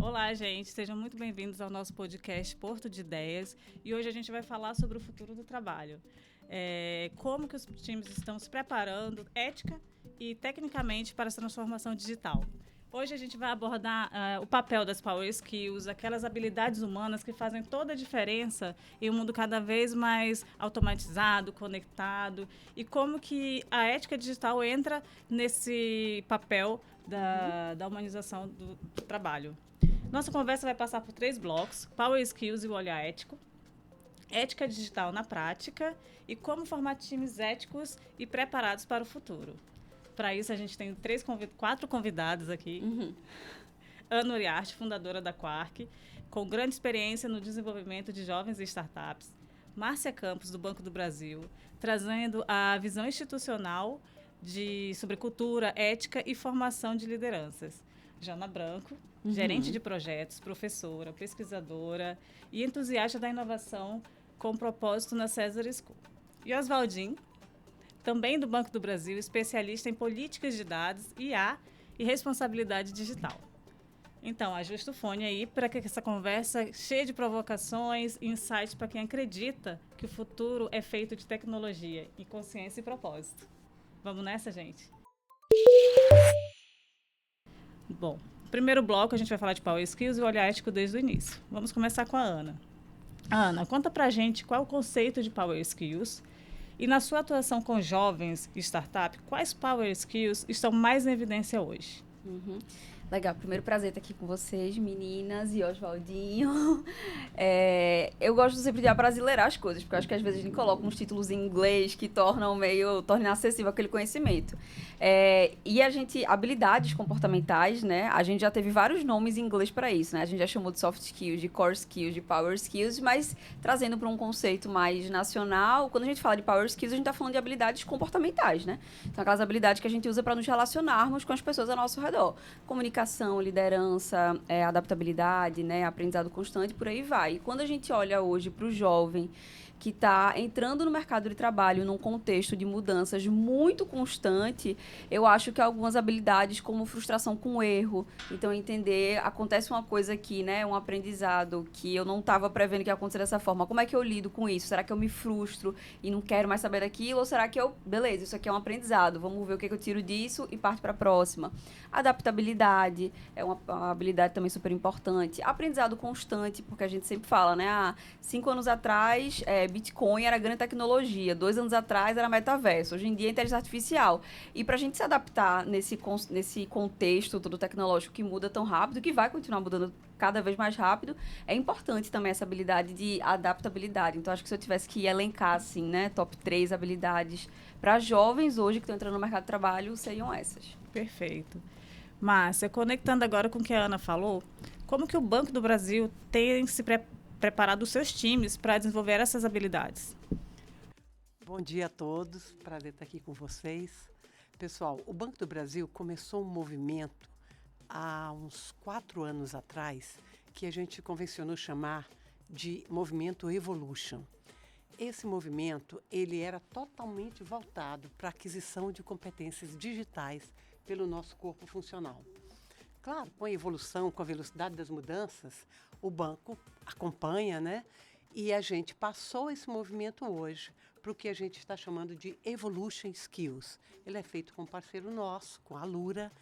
Olá, gente. Sejam muito bem-vindos ao nosso podcast Porto de Ideias. E hoje a gente vai falar sobre o futuro do trabalho. Como que os times estão se preparando, ética e tecnicamente, para essa transformação digital. Hoje a gente vai abordar o papel das Power Skills, aquelas habilidades humanas que fazem toda a diferença em um mundo cada vez mais automatizado, conectado, e como que a ética digital entra nesse papel da humanização do trabalho. Nossa conversa vai passar por 3 blocos: Power Skills e o olhar ético, ética digital na prática e como formar times éticos e preparados para o futuro. Para isso, a gente tem 4 convidados aqui. Ana Uriarte, fundadora da Quark, com grande experiência no desenvolvimento de jovens e startups. Márcia Campos, do Banco do Brasil, trazendo a visão institucional sobre cultura, ética e formação de lideranças. Jana Branco, gerente de projetos, professora, pesquisadora e entusiasta da inovação com propósito na César School. E Oswaldinho, também do Banco do Brasil, especialista em políticas de dados, IA e responsabilidade digital. Então, ajusta o fone aí para que essa conversa cheia de provocações e insights para quem acredita que o futuro é feito de tecnologia e consciência e propósito. Vamos nessa, gente? Bom, no primeiro bloco a gente vai falar de Power Skills e o olhar ético desde o início. Vamos começar com a Ana. Ana, conta pra gente qual é o conceito de Power Skills e, na sua atuação com jovens e startup, quais Power Skills estão mais em evidência hoje? Legal, primeiro prazer estar aqui com vocês, meninas e Oswaldinho. Eu gosto sempre de abrasileirar as coisas, porque eu acho que às vezes a gente coloca uns títulos em inglês que tornam inacessível aquele conhecimento. E habilidades comportamentais, né? A gente já teve vários nomes em inglês para isso, né? A gente já chamou de soft skills, de core skills, de power skills, mas trazendo para um conceito mais nacional, quando a gente fala de power skills, a gente está falando de habilidades comportamentais, né? Então, aquelas habilidades que a gente usa para nos relacionarmos com as pessoas ao nosso redor. Comunicação, liderança, adaptabilidade, né, aprendizado constante, por aí vai. E quando a gente olha hoje para o jovem que está entrando no mercado de trabalho num contexto de mudanças muito constante, eu acho que algumas habilidades como frustração com erro, então entender, acontece uma coisa aqui, né, um aprendizado que eu não estava prevendo que ia acontecer dessa forma, como é que eu lido com isso? Será que eu me frustro e não quero mais saber daquilo? Ou será que beleza, isso aqui é um aprendizado, vamos ver o que eu tiro disso e parto para a próxima. Adaptabilidade é uma habilidade também super importante. Aprendizado constante, porque a gente sempre fala, né, 5 anos atrás, Bitcoin era grande tecnologia, 2 anos atrás era metaverso, hoje em dia é inteligência artificial. E para a gente se adaptar nesse contexto todo tecnológico que muda tão rápido, que vai continuar mudando cada vez mais rápido, é importante também essa habilidade de adaptabilidade. Então, acho que se eu tivesse que elencar, assim, né, top 3 habilidades para jovens hoje que estão entrando no mercado de trabalho, seriam essas. Perfeito. Márcia, conectando agora com o que a Ana falou, como que o Banco do Brasil tem se preparado os seus times para desenvolver essas habilidades? Bom dia a todos, prazer estar aqui com vocês. Pessoal, o Banco do Brasil começou um movimento há uns 4 anos atrás que a gente convencionou chamar de movimento Evolution. Esse movimento ele era totalmente voltado para a aquisição de competências digitais pelo nosso corpo funcional. Claro, com a evolução, com a velocidade das mudanças, o banco acompanha, né? E a gente passou esse movimento hoje para o que a gente está chamando de Evolution Skills. Ele é feito com um parceiro nosso, com a Alura,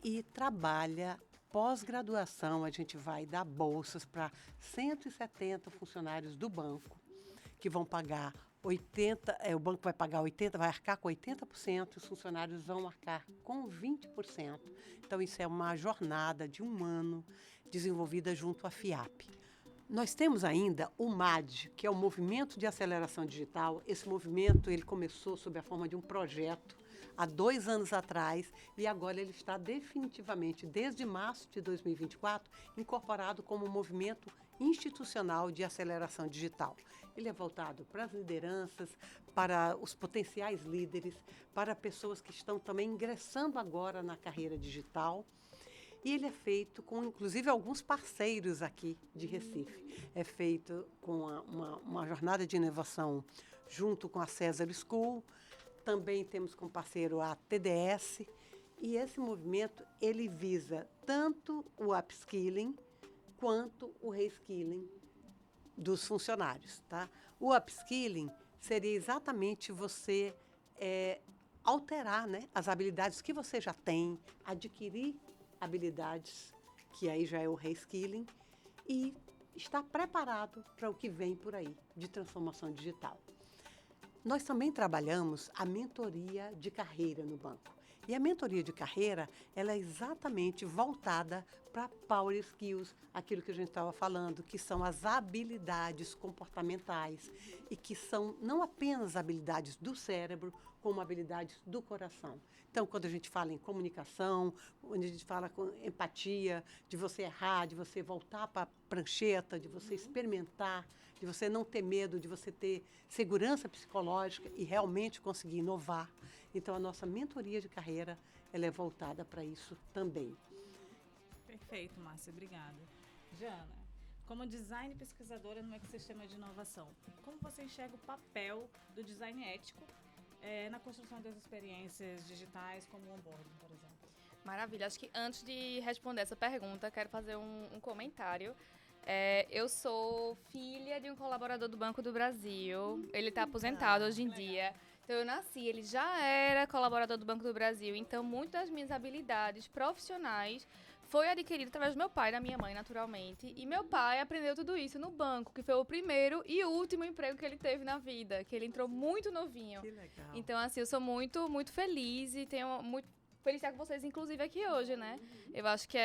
e trabalha pós-graduação. A gente vai dar bolsas para 170 funcionários do banco, que vão pagar 80%, o banco vai pagar 80%, vai arcar com 80%, os funcionários vão arcar com 20%. Então, isso é uma jornada de 1 ano desenvolvida junto à FIAP. Nós temos ainda o MAD, que é o Movimento de Aceleração Digital. Esse movimento ele começou sob a forma de um projeto há 2 anos atrás e agora ele está definitivamente, desde março de 2024, incorporado como um movimento institucional de aceleração digital. Ele é voltado para as lideranças, para os potenciais líderes, para pessoas que estão também ingressando agora na carreira digital. E ele é feito com, inclusive, alguns parceiros aqui de Recife. É feito com uma jornada de inovação junto com a César School. Também temos como parceiro a TDS. E esse movimento, ele visa tanto o upskilling, quanto o reskilling dos funcionários, tá? O upskilling seria exatamente você alterar, né, as habilidades que você já tem, adquirir habilidades, que aí já é o reskilling, e estar preparado para o que vem por aí de transformação digital. Nós também trabalhamos a mentoria de carreira no banco. E a mentoria de carreira, ela é exatamente voltada para Power Skills, aquilo que a gente estava falando, que são as habilidades comportamentais e que são não apenas habilidades do cérebro, como habilidades do coração. Então, quando a gente fala em comunicação, quando a gente fala com empatia, de você errar, de você voltar para a prancheta, de você experimentar, de você não ter medo, de você ter segurança psicológica e realmente conseguir inovar. Então, a nossa mentoria de carreira, ela é voltada para isso também. Perfeito, Márcia, obrigada. Jana, como design pesquisadora no ecossistema de inovação, como você enxerga o papel do design ético na construção das experiências digitais, como o onboarding, por exemplo? Maravilha. Acho que antes de responder essa pergunta, quero fazer um comentário. Eu sou filha de um colaborador do Banco do Brasil. Ele está aposentado hoje em dia. Então, eu nasci, ele já era colaborador do Banco do Brasil. Então, muitas das minhas habilidades profissionais foi adquirido através do meu pai e da minha mãe, naturalmente. E meu pai aprendeu tudo isso no banco, que foi o primeiro e último emprego que ele teve na vida, que ele entrou muito novinho. Que legal. Então, assim, eu sou muito, muito feliz e tenho muito feliz de estar com vocês, inclusive, aqui hoje, né? Eu acho que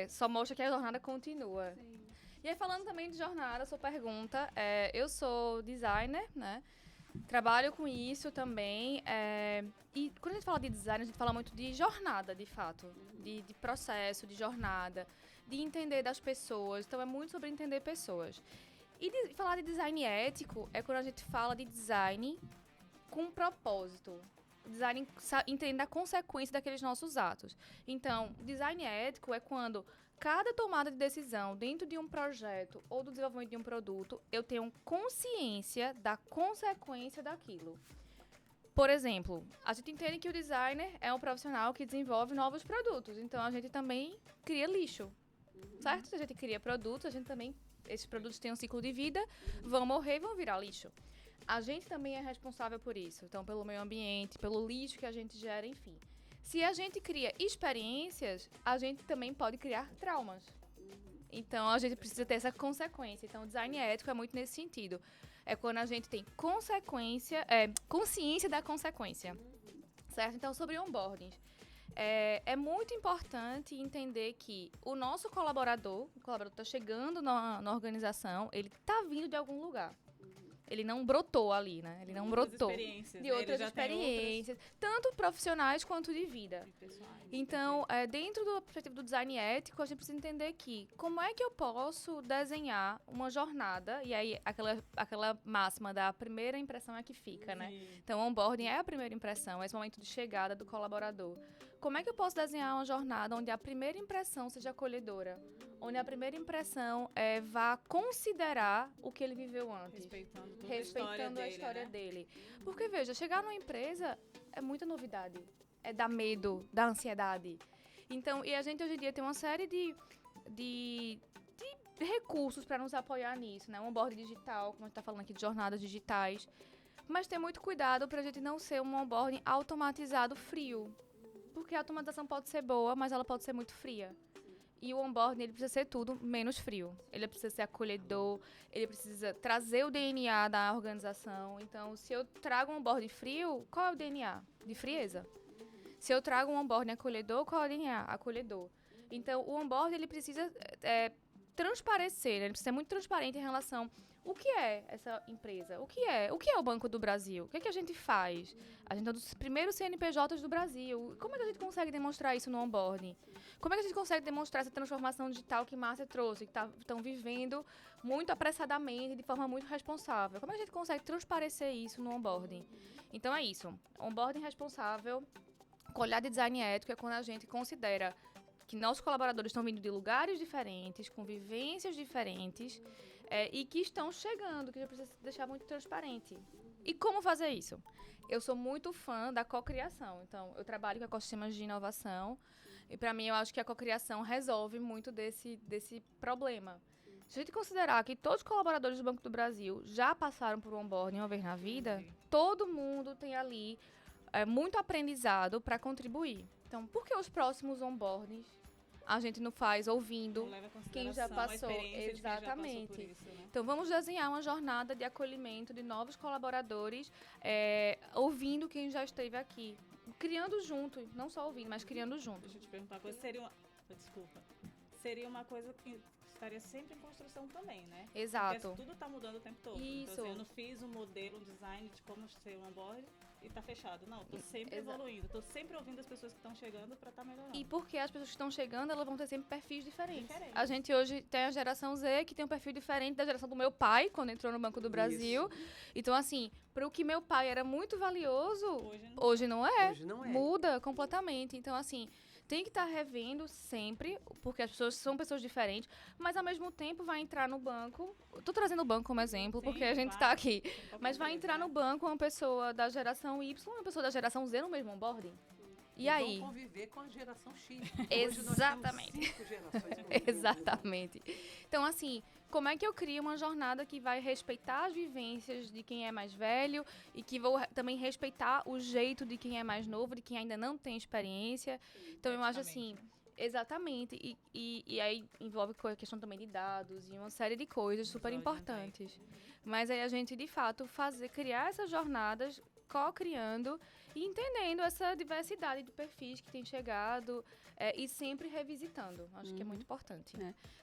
só mostra que a jornada continua. Sim. E aí, falando também de jornada, sua pergunta, eu sou designer, né? Trabalho com isso também. E quando a gente fala de design, a gente fala muito de jornada, de fato. De processo, de jornada, de entender das pessoas. Então, é muito sobre entender pessoas. E falar de design ético é quando a gente fala de design com propósito. Design entendendo a consequência daqueles nossos atos. Então, design ético é quando cada tomada de decisão dentro de um projeto ou do desenvolvimento de um produto, eu tenho consciência da consequência daquilo. Por exemplo, a gente entende que o designer é um profissional que desenvolve novos produtos. Então, a gente também cria lixo, certo? Se a gente cria produtos, a gente também... Esses produtos têm um ciclo de vida, vão morrer e vão virar lixo. A gente também é responsável por isso. Então, pelo meio ambiente, pelo lixo que a gente gera, enfim. Se a gente cria experiências, a gente também pode criar traumas. Então, a gente precisa ter essa consequência. Então, o design ético é muito nesse sentido. É quando a gente tem consciência da consequência. Certo? Então, sobre onboarding. É muito importante entender que o nosso colaborador, o colaborador está chegando na organização, ele está vindo de algum lugar. Ele não brotou ali, né? Ele não brotou. De outras experiências, tanto profissionais quanto de vida. Então, dentro do perspectiva do design ético, a gente precisa entender que como é que eu posso desenhar uma jornada, e aí aquela máxima da primeira impressão é que fica, né? Então, o onboarding é a primeira impressão, é esse momento de chegada do colaborador. Como é que eu posso desenhar uma jornada onde a primeira impressão seja acolhedora? Onde a primeira impressão vá considerar o que ele viveu antes. Respeitando a história dele. Porque, veja, chegar numa empresa é muita novidade. É dar medo, da ansiedade. Então, e a gente hoje em dia tem uma série de recursos para nos apoiar nisso, né? Um onboarding digital, como a gente está falando aqui de jornadas digitais. Mas ter muito cuidado para a gente não ser um onboarding automatizado frio. Porque a automatização pode ser boa, mas ela pode ser muito fria. E o onboarding, ele precisa ser tudo menos frio. Ele precisa ser acolhedor, ele precisa trazer o DNA da organização. Então, se eu trago um onboarding frio, qual é o DNA? De frieza. Se eu trago um onboarding acolhedor, qual é o DNA? Acolhedor. Então, o onboarding, ele precisa transparecer, ele precisa ser muito transparente em relação o que é essa empresa, o que é o Banco do Brasil, o que é que a gente faz? A gente é um dos primeiros CNPJs do Brasil. Como é que a gente consegue demonstrar isso no onboarding? Como é que a gente consegue demonstrar essa transformação digital que Márcia trouxe, que estão vivendo muito apressadamente, de forma muito responsável? Como é que a gente consegue transparecer isso no onboarding? Então é isso, onboarding responsável, com olhar de design ético é quando a gente considera que nossos colaboradores estão vindo de lugares diferentes, com vivências diferentes, e que estão chegando, que a gente precisa deixar muito transparente. E como fazer isso? Eu sou muito fã da cocriação. Então, eu trabalho com ecossistemas de inovação. E para mim, eu acho que a cocriação resolve muito desse problema. Se a gente considerar que todos os colaboradores do Banco do Brasil já passaram por um onboarding uma vez na vida, todo mundo tem ali muito aprendizado para contribuir. Então, por que os próximos onboardings a gente não faz ouvindo Não leva em consideração quem já a passou? experiência de quem já passou Exatamente. por isso, né? Então, vamos desenhar uma jornada de acolhimento de novos colaboradores, ouvindo quem já esteve aqui. Criando junto, não só ouvindo, mas criando junto. Deixa eu te perguntar uma coisa. Desculpa. Seria uma coisa que estaria sempre em construção também, né? Exato. Porque tudo está mudando o tempo todo. Isso. Então, assim, eu não fiz um modelo, um design de como ser um onboard e está fechado. Não, estou sempre Exato. evoluindo. Estou sempre ouvindo as pessoas que estão chegando para estar melhorando. E porque as pessoas que estão chegando, elas vão ter sempre perfis diferentes. Diferentes. A gente hoje tem a geração Z, que tem um perfil diferente da geração do meu pai, quando entrou no Banco do Brasil. Então, assim, para o que meu pai era muito valioso, hoje não é. Hoje não é. Muda completamente. Então, assim, tem que estar revendo sempre, porque as pessoas são pessoas diferentes, mas ao mesmo tempo vai entrar no banco. Tô trazendo o banco como exemplo, Sim, porque a gente claro. está aqui. Qualquer Mas vai empresa, entrar né? no banco uma pessoa da geração Y e uma pessoa da geração Z no mesmo onboarding. E aí? Vão conviver com a geração X. Exatamente. Hoje nós temos 5 gerações convivendo. Exatamente. Então, assim, como é que eu crio uma jornada que vai respeitar as vivências de quem é mais velho e que vou também respeitar o jeito de quem é mais novo, de quem ainda não tem experiência? Então, eu acho assim, exatamente. E aí envolve a questão também de dados e uma série de coisas super importantes. Mas aí a gente, de fato, criar essas jornadas co-criando e entendendo essa diversidade de perfis que tem chegado e sempre revisitando. Acho que é muito importante.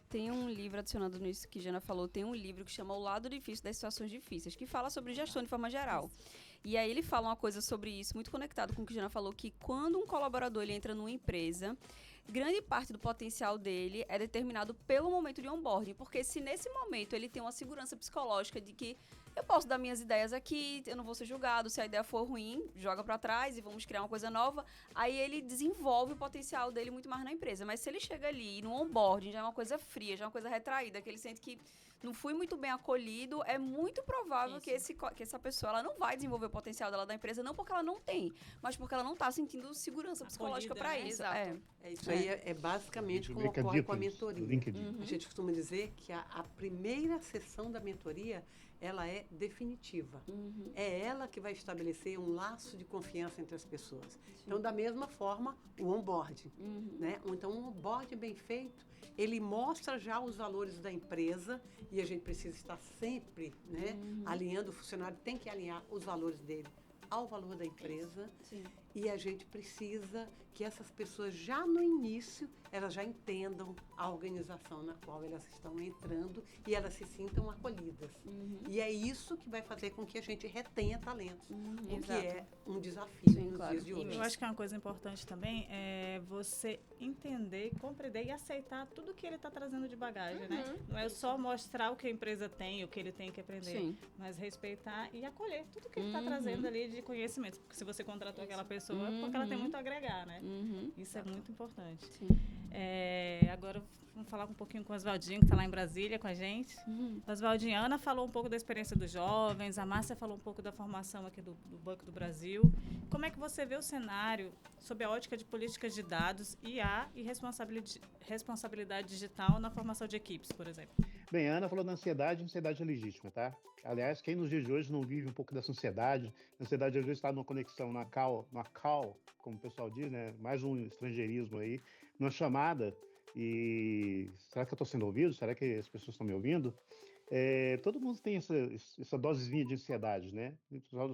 Tem um livro, adicionando nisso que a Jana falou, tem um livro que chama O Lado Difícil das Situações Difíceis, que fala sobre gestão de forma geral. E aí ele fala uma coisa sobre isso, muito conectado com o que a Jana falou, que quando um colaborador ele entra numa empresa, grande parte do potencial dele é determinado pelo momento de onboarding, porque se nesse momento ele tem uma segurança psicológica de que eu posso dar minhas ideias aqui, eu não vou ser julgado, se a ideia for ruim, joga pra trás e vamos criar uma coisa nova, aí ele desenvolve o potencial dele muito mais na empresa. Mas se ele chega ali no onboarding, já é uma coisa fria, já é uma coisa retraída, que ele sente que não fui muito bem acolhido, é muito provável que essa pessoa ela não vai desenvolver o potencial dela da empresa, não porque ela não tem, mas porque ela não tá sentindo segurança psicológica Acolhida, pra né? isso. Exato. Isso aí é basicamente como ocorre com a mentoria. A gente costuma dizer que a primeira sessão da mentoria, ela é definitiva. É ela que vai estabelecer um laço de confiança entre as pessoas. Então, da mesma forma, o onboarding. Né? Então, um onboarding bem feito, ele mostra já os valores da empresa e a gente precisa estar sempre, né, alinhando. O funcionário tem que alinhar os valores dele ao valor da empresa. Sim. E a gente precisa que essas pessoas já no início, elas já entendam a organização na qual elas estão entrando e elas se sintam acolhidas. E é isso que vai fazer com que a gente retenha talentos, o que é um desafio nos dias de hoje. Eu acho que é uma coisa importante também é você entender, compreender e aceitar tudo que ele está trazendo de bagagem, né? Não é só mostrar o que a empresa tem, o que ele tem que aprender, mas respeitar e acolher tudo que ele está trazendo ali de conhecimento. Porque se você contratou aquela pessoa, é porque ela tem muito a agregar, né? Isso é muito importante. Agora vamos falar um pouquinho com o Oswaldinho, que está lá em Brasília com a gente. Oswaldinho, a Ana falou um pouco da experiência dos jovens, a Márcia falou um pouco da formação aqui do Banco do Brasil. Como é que você vê o cenário sob a ótica de políticas de dados, IA e responsabilidade digital na formação de equipes, por exemplo? Bem, a Ana falou da ansiedade, ansiedade é legítima, tá? Aliás, quem nos dias de hoje não vive um pouco dessa ansiedade? A ansiedade às vezes está numa conexão na call, como o pessoal diz, né? Mais um estrangeirismo aí, numa chamada. E será que eu estou sendo ouvido? Será que as pessoas estão me ouvindo? Todo mundo tem essa dosezinha de ansiedade, né?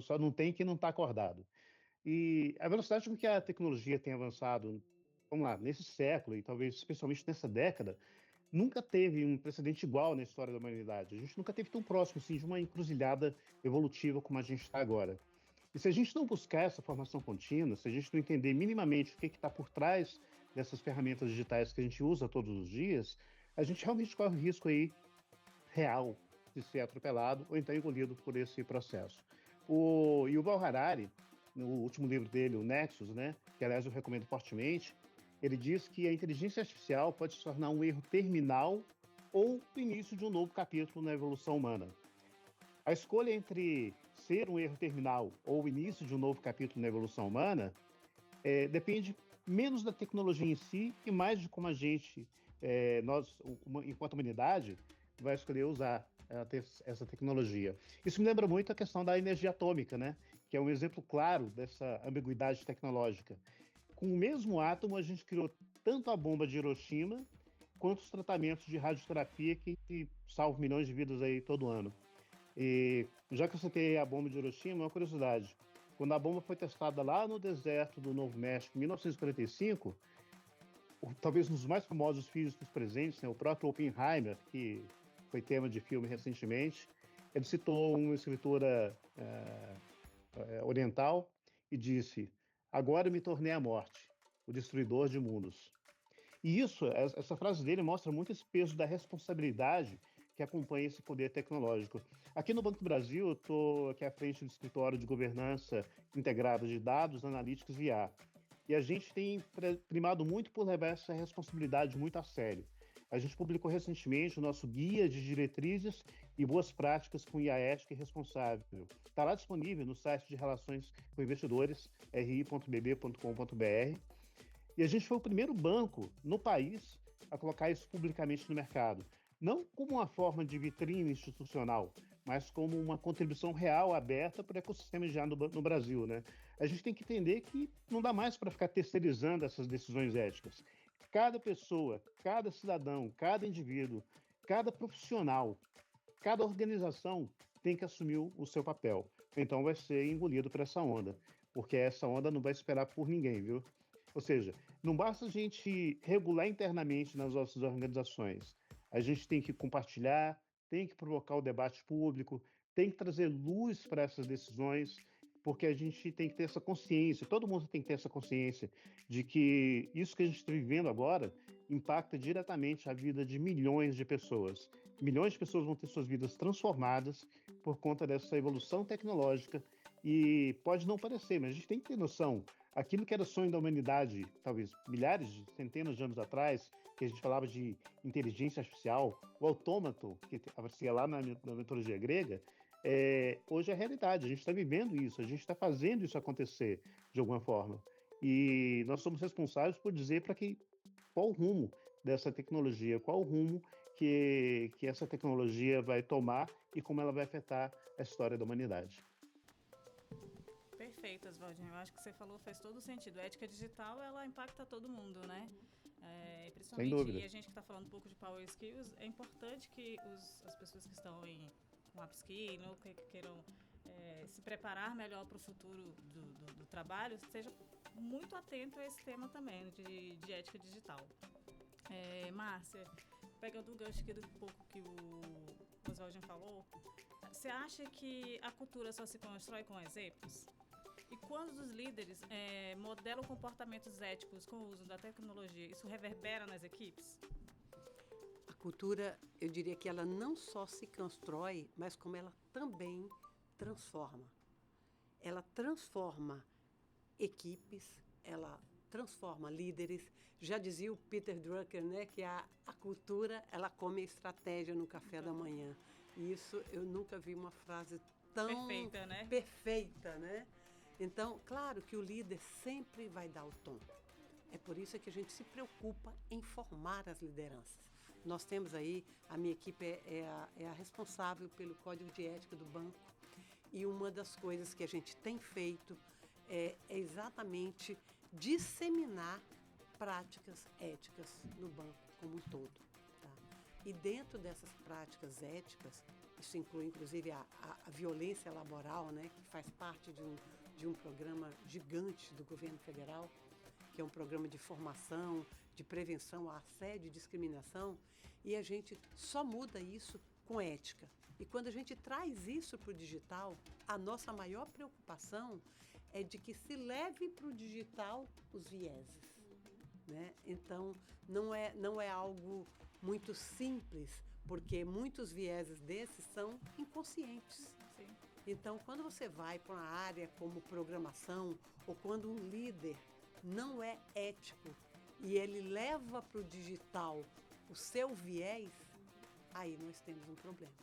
Só não tem quem não está acordado. E a velocidade com que a tecnologia tem avançado, vamos lá, nesse século e talvez especialmente nessa década, nunca teve um precedente igual na história da humanidade. A gente nunca teve tão próximo assim, de uma encruzilhada evolutiva como a gente está agora. E se a gente não buscar essa formação contínua, se a gente não entender minimamente o que está por trás dessas ferramentas digitais que a gente usa todos os dias, a gente realmente corre o risco aí real de ser atropelado ou então engolido por esse processo. O Yuval Harari, no último livro dele, o Nexus, né, que aliás eu recomendo fortemente, ele diz que a inteligência artificial pode se tornar um erro terminal ou o início de um novo capítulo na evolução humana. A escolha entre ser um erro terminal ou o início de um novo capítulo na evolução humana depende menos da tecnologia em si e mais de como a gente, enquanto humanidade, vai escolher usar essa tecnologia. Isso me lembra muito a questão da energia atômica, né? Que é um exemplo claro dessa ambiguidade tecnológica. Com o mesmo átomo, a gente criou tanto a bomba de Hiroshima quanto os tratamentos de radioterapia que salvam milhões de vidas aí todo ano. E já que eu citei a bomba de Hiroshima, uma curiosidade. Quando a bomba foi testada lá no deserto do Novo México, em 1945, talvez um dos mais famosos físicos presentes, né, o próprio Oppenheimer, que foi tema de filme recentemente, ele citou uma escritora oriental e disse: "Agora me tornei a morte, o destruidor de mundos." E essa frase dele mostra muito esse peso da responsabilidade que acompanha esse poder tecnológico. Aqui no Banco do Brasil, eu estou aqui à frente do escritório de governança integrada de dados, analíticos e IA. E a gente tem primado muito por levar essa responsabilidade muito a sério. A gente publicou recentemente o nosso guia de diretrizes e boas práticas com IA ética e responsável. Está lá disponível no site de Relações com Investidores, ri.bb.com.br. E a gente foi o primeiro banco no país a colocar isso publicamente no mercado. Não como uma forma de vitrine institucional, mas como uma contribuição real, aberta para o ecossistema de IA no Brasil, né? A gente tem que entender que não dá mais para ficar terceirizando essas decisões éticas. Cada pessoa, cada cidadão, cada indivíduo, cada profissional, cada organização tem que assumir o seu papel. Então vai ser engolido por essa onda, porque essa onda não vai esperar por ninguém, viu? Ou seja, não basta a gente regular internamente nas nossas organizações. A gente tem que compartilhar, tem que provocar o debate público, tem que trazer luz para essas decisões, porque a gente tem que ter essa consciência, todo mundo tem que ter essa consciência de que isso que a gente está vivendo agora impacta diretamente a vida de milhões de pessoas. Milhões de pessoas vão ter suas vidas transformadas por conta dessa evolução tecnológica e pode não parecer, mas a gente tem que ter noção. Aquilo que era sonho da humanidade, talvez milhares, centenas de anos atrás, que a gente falava de inteligência artificial, o autômato, que aparecia lá na mitologia grega, hoje é realidade. A gente está vivendo isso, a gente está fazendo isso acontecer de alguma forma. E nós somos responsáveis por dizer qual o rumo dessa tecnologia, qual o rumo que essa tecnologia vai tomar e como ela vai afetar a história da humanidade. Perfeito, Oswaldinho. Eu acho que você falou faz todo sentido. A ética digital, ela impacta todo mundo, né? Principalmente, Sem dúvida. E a gente que está falando um pouco de Power Skills, é importante que as pessoas que estão com upskilling ou que queiram se preparar melhor para o futuro do trabalho, estejam muito atento a esse tema também, de ética digital. Márcia, pegando o gancho aqui do pouco que o Oswaldinho falou, você acha que a cultura só se constrói com exemplos? E quando os líderes modelam comportamentos éticos com o uso da tecnologia, isso reverbera nas equipes? A cultura, eu diria que ela não só se constrói, mas como ela também transforma. Ela transforma equipes, ela transforma líderes. Já dizia o Peter Drucker, né, que a cultura, ela come a estratégia no café da manhã. E isso eu nunca vi uma frase tão perfeita, né? Perfeita, né? Então, claro que o líder sempre vai dar o tom. É por isso que a gente se preocupa em formar as lideranças. Nós temos aí, a minha equipe é a responsável pelo Código de Ética do banco, e uma das coisas que a gente tem feito é exatamente disseminar práticas éticas no banco como um todo. Tá? E dentro dessas práticas éticas, isso inclui inclusive a violência laboral, né, que faz parte de um programa gigante do governo federal, que é um programa de formação, de prevenção a assédio e discriminação, e a gente só muda isso com ética. E quando a gente traz isso para o digital, a nossa maior preocupação é de que se leve para o digital os vieses. Né? Então, não é algo muito simples, porque muitos vieses desses são inconscientes. Sim. Então, quando você vai para uma área como programação, ou quando um líder não é ético e ele leva para o digital o seu viés, aí nós temos um problema.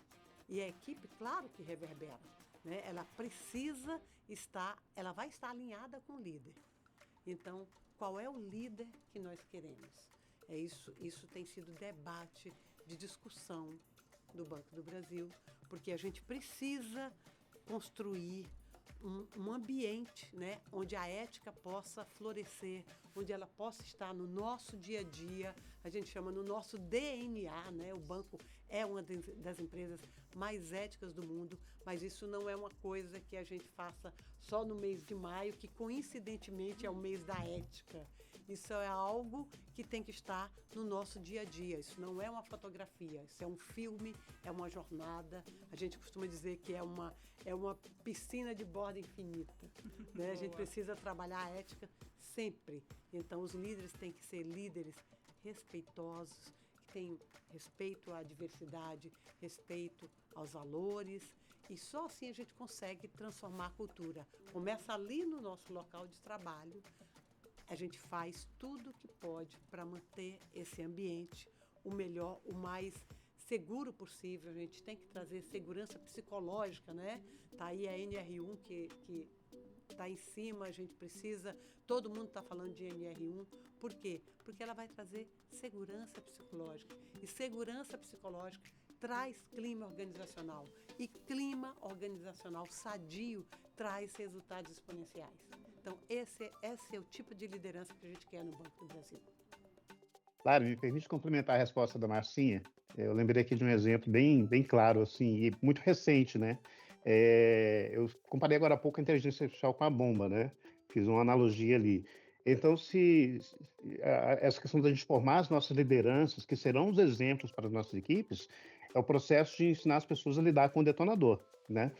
E a equipe, claro que reverbera, né? Ela vai estar alinhada com o líder. Então, qual é o líder que nós queremos. Isso tem sido debate de discussão do Banco do Brasil, porque a gente precisa construir um ambiente, né, onde a ética possa florescer, onde ela possa estar no nosso dia a dia, a gente chama no nosso DNA, né? O banco é uma das empresas mais éticas do mundo, mas isso não é uma coisa que a gente faça só no mês de maio, que coincidentemente é o mês da ética. Isso é algo que tem que estar no nosso dia a dia. Isso não é uma fotografia, isso é um filme, é uma jornada. A gente costuma dizer que é uma piscina de borda infinita, né? A gente precisa trabalhar a ética sempre. Então, os líderes têm que ser líderes respeitosos, que têm respeito à diversidade, respeito aos valores. E só assim a gente consegue transformar a cultura. Começa ali no nosso local de trabalho. A gente faz tudo o que pode para manter esse ambiente o melhor, o mais seguro possível. A gente tem que trazer segurança psicológica, né? Tá aí a NR1 que está em cima, a gente precisa, todo mundo está falando de NR1. Por quê? Porque ela vai trazer segurança psicológica. E segurança psicológica traz clima organizacional. E clima organizacional sadio traz resultados exponenciais. Então, esse é o tipo de liderança que a gente quer no Banco do Brasil. Claro, me permite complementar a resposta da Marcinha. Eu lembrei aqui de um exemplo bem claro, assim, e muito recente, né? Eu comparei agora há pouco a inteligência artificial com a bomba, né? Fiz uma analogia ali. Então, essa questão da gente formar as nossas lideranças, que serão os exemplos para as nossas equipes, é o processo de ensinar as pessoas a lidar com o detonador, né?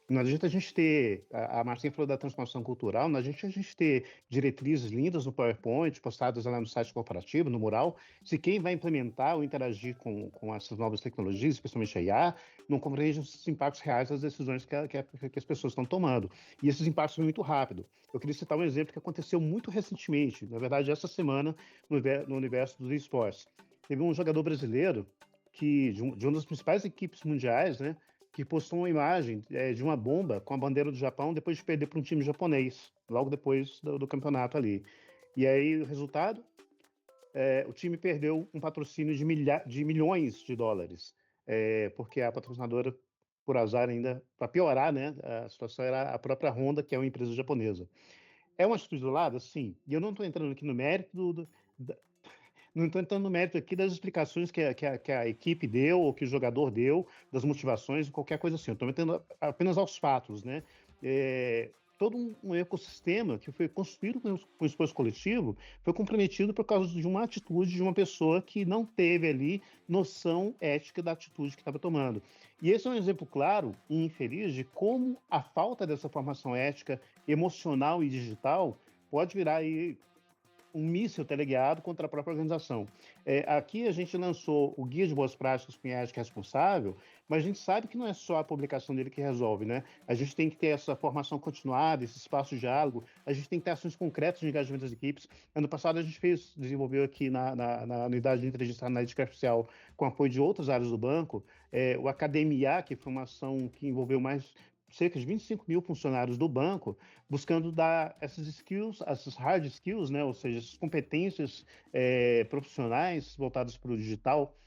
Não adianta a gente ter, a Marcinha falou da transformação cultural, não adianta a gente ter diretrizes lindas no PowerPoint, postadas lá no site corporativo, no mural, se quem vai implementar ou interagir com essas novas tecnologias, especialmente a IA, não compreende os impactos reais das decisões que as pessoas estão tomando. E esses impactos são muito rápidos. Eu queria citar um exemplo que aconteceu muito recentemente, na verdade, essa semana, no universo dos esportes. Teve um jogador brasileiro de uma das principais equipes mundiais, né, que postou uma imagem de uma bomba com a bandeira do Japão depois de perder para um time japonês, logo depois do campeonato ali. E aí, o resultado? O time perdeu um patrocínio de milhões de dólares, porque a patrocinadora, por azar ainda, para piorar, né, a situação era a própria Honda, que é uma empresa japonesa. É uma atitude isolada? Sim. E eu não estou entrando aqui no mérito não estou entrando no mérito aqui das explicações que a equipe deu, ou que o jogador deu, das motivações, qualquer coisa assim. Eu estou metendo apenas aos fatos, né? Todo um ecossistema que foi construído com o esforço coletivo foi comprometido por causa de uma atitude de uma pessoa que não teve ali noção ética da atitude que estava tomando. E esse é um exemplo claro e infeliz de como a falta dessa formação ética, emocional e digital pode virar aí um míssil teleguiado contra a própria organização. Aqui a gente lançou o Guia de Boas Práticas com Ética Responsável, mas a gente sabe que não é só a publicação dele que resolve, né? A gente tem que ter essa formação continuada, esse espaço de diálogo, a gente tem que ter ações concretas de engajamento das equipes. Ano passado a gente desenvolveu aqui na unidade de inteligência analítica artificial, com apoio de outras áreas do banco, o Academia, que foi uma ação que envolveu cerca de 25 mil funcionários do banco, buscando dar essas skills, essas hard skills, né, ou seja, essas competências profissionais voltadas para o digital,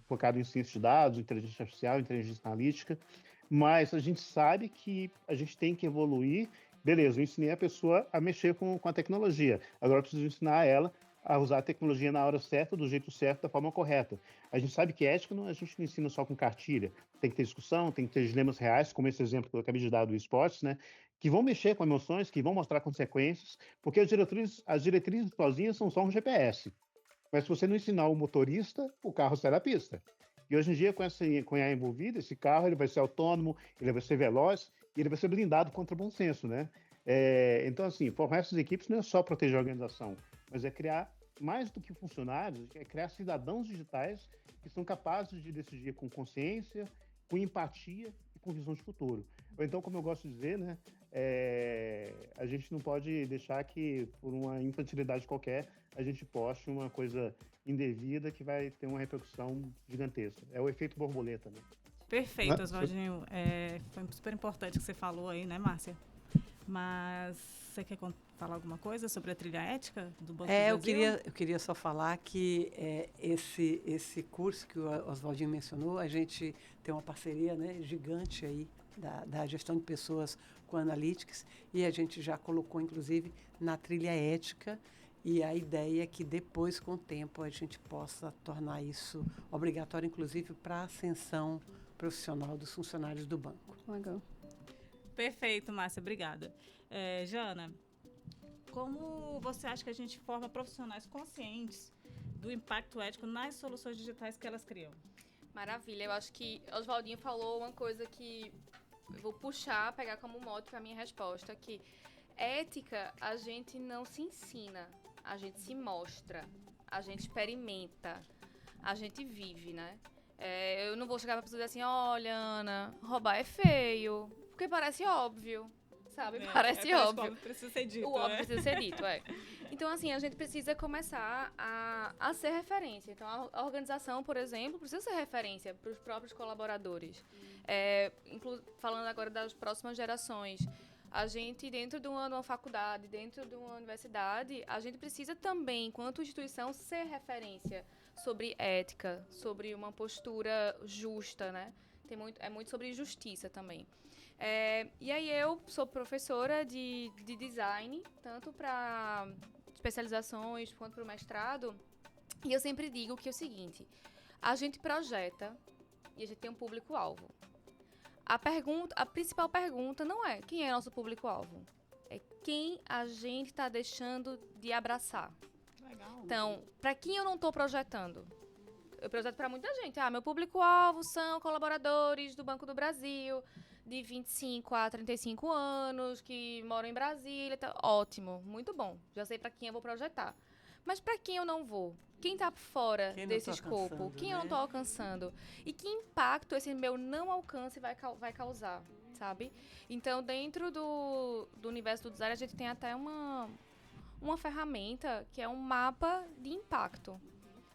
focado em ciência de dados, inteligência artificial, inteligência analítica, mas a gente sabe que a gente tem que evoluir. Beleza, eu ensinei a pessoa a mexer com a tecnologia, agora eu preciso ensinar ela a usar a tecnologia na hora certa, do jeito certo, da forma correta. A gente sabe que ética a gente não ensina só com cartilha. Tem que ter discussão, tem que ter dilemas reais, como esse exemplo que eu acabei de dar do esportes, né? Que vão mexer com emoções, que vão mostrar consequências, porque as diretrizes sozinhas são só um GPS. Mas se você não ensinar o motorista, o carro sai da pista. E hoje em dia, com a IA envolvida, esse carro ele vai ser autônomo, ele vai ser veloz e ele vai ser blindado contra o bom senso, né? Então, assim, formar essas equipes não é só proteger a organização, mas é criar, mais do que funcionários, é criar cidadãos digitais que são capazes de decidir com consciência, com empatia e com visão de futuro. Ou então, como eu gosto de dizer, né, a gente não pode deixar que, por uma infantilidade qualquer, a gente poste uma coisa indevida que vai ter uma repercussão gigantesca. É o efeito borboleta, né? Perfeito, Oswaldinho. Foi super importante o que você falou aí, né, Márcia? Mas você quer falar alguma coisa sobre a trilha ética do Banco do Brasil? Eu queria só falar que esse curso que o Oswaldinho mencionou, a gente tem uma parceria, né, gigante aí da gestão de pessoas com a Analytics, e a gente já colocou, inclusive, na trilha ética, e a ideia é que depois, com o tempo, a gente possa tornar isso obrigatório, inclusive, para a ascensão profissional dos funcionários do banco. Legal. Perfeito, Márcia, obrigada. Jana, como você acha que a gente forma profissionais conscientes do impacto ético nas soluções digitais que elas criam? Maravilha, eu acho que Oswaldinho falou uma coisa que eu vou pegar como mote para minha resposta, que ética a gente não se ensina, a gente se mostra, a gente experimenta, a gente vive, né? Eu não vou chegar pra pessoa e dizer assim, olha, Ana, roubar é feio, porque parece óbvio, sabe? Parece óbvio. O óbvio precisa ser dito. O óbvio precisa ser dito, Então, assim, a gente precisa começar a ser referência. Então, a organização, por exemplo, precisa ser referência para os próprios colaboradores. Falando agora das próximas gerações, a gente, dentro de uma faculdade, dentro de uma universidade, a gente precisa também, enquanto instituição, ser referência sobre ética, sobre uma postura justa, né? É muito sobre justiça também. E aí eu sou professora de design, tanto para especializações quanto para o mestrado, e eu sempre digo que é o seguinte, a gente projeta e a gente tem um público-alvo. A principal pergunta não é quem é nosso público-alvo, é quem a gente está deixando de abraçar. Legal. Então, para quem eu não estou projetando? Eu projeto para muita gente. Meu público-alvo são colaboradores do Banco do Brasil, de 25 a 35 anos, que moram em Brasília. Tá ótimo, muito bom. Já sei para quem eu vou projetar. Mas para quem eu não vou? Quem está fora desse escopo? Quem eu não estou alcançando? E que impacto esse meu não alcance vai causar, sabe? Então, dentro do universo do design, a gente tem até uma ferramenta que é um mapa de impacto,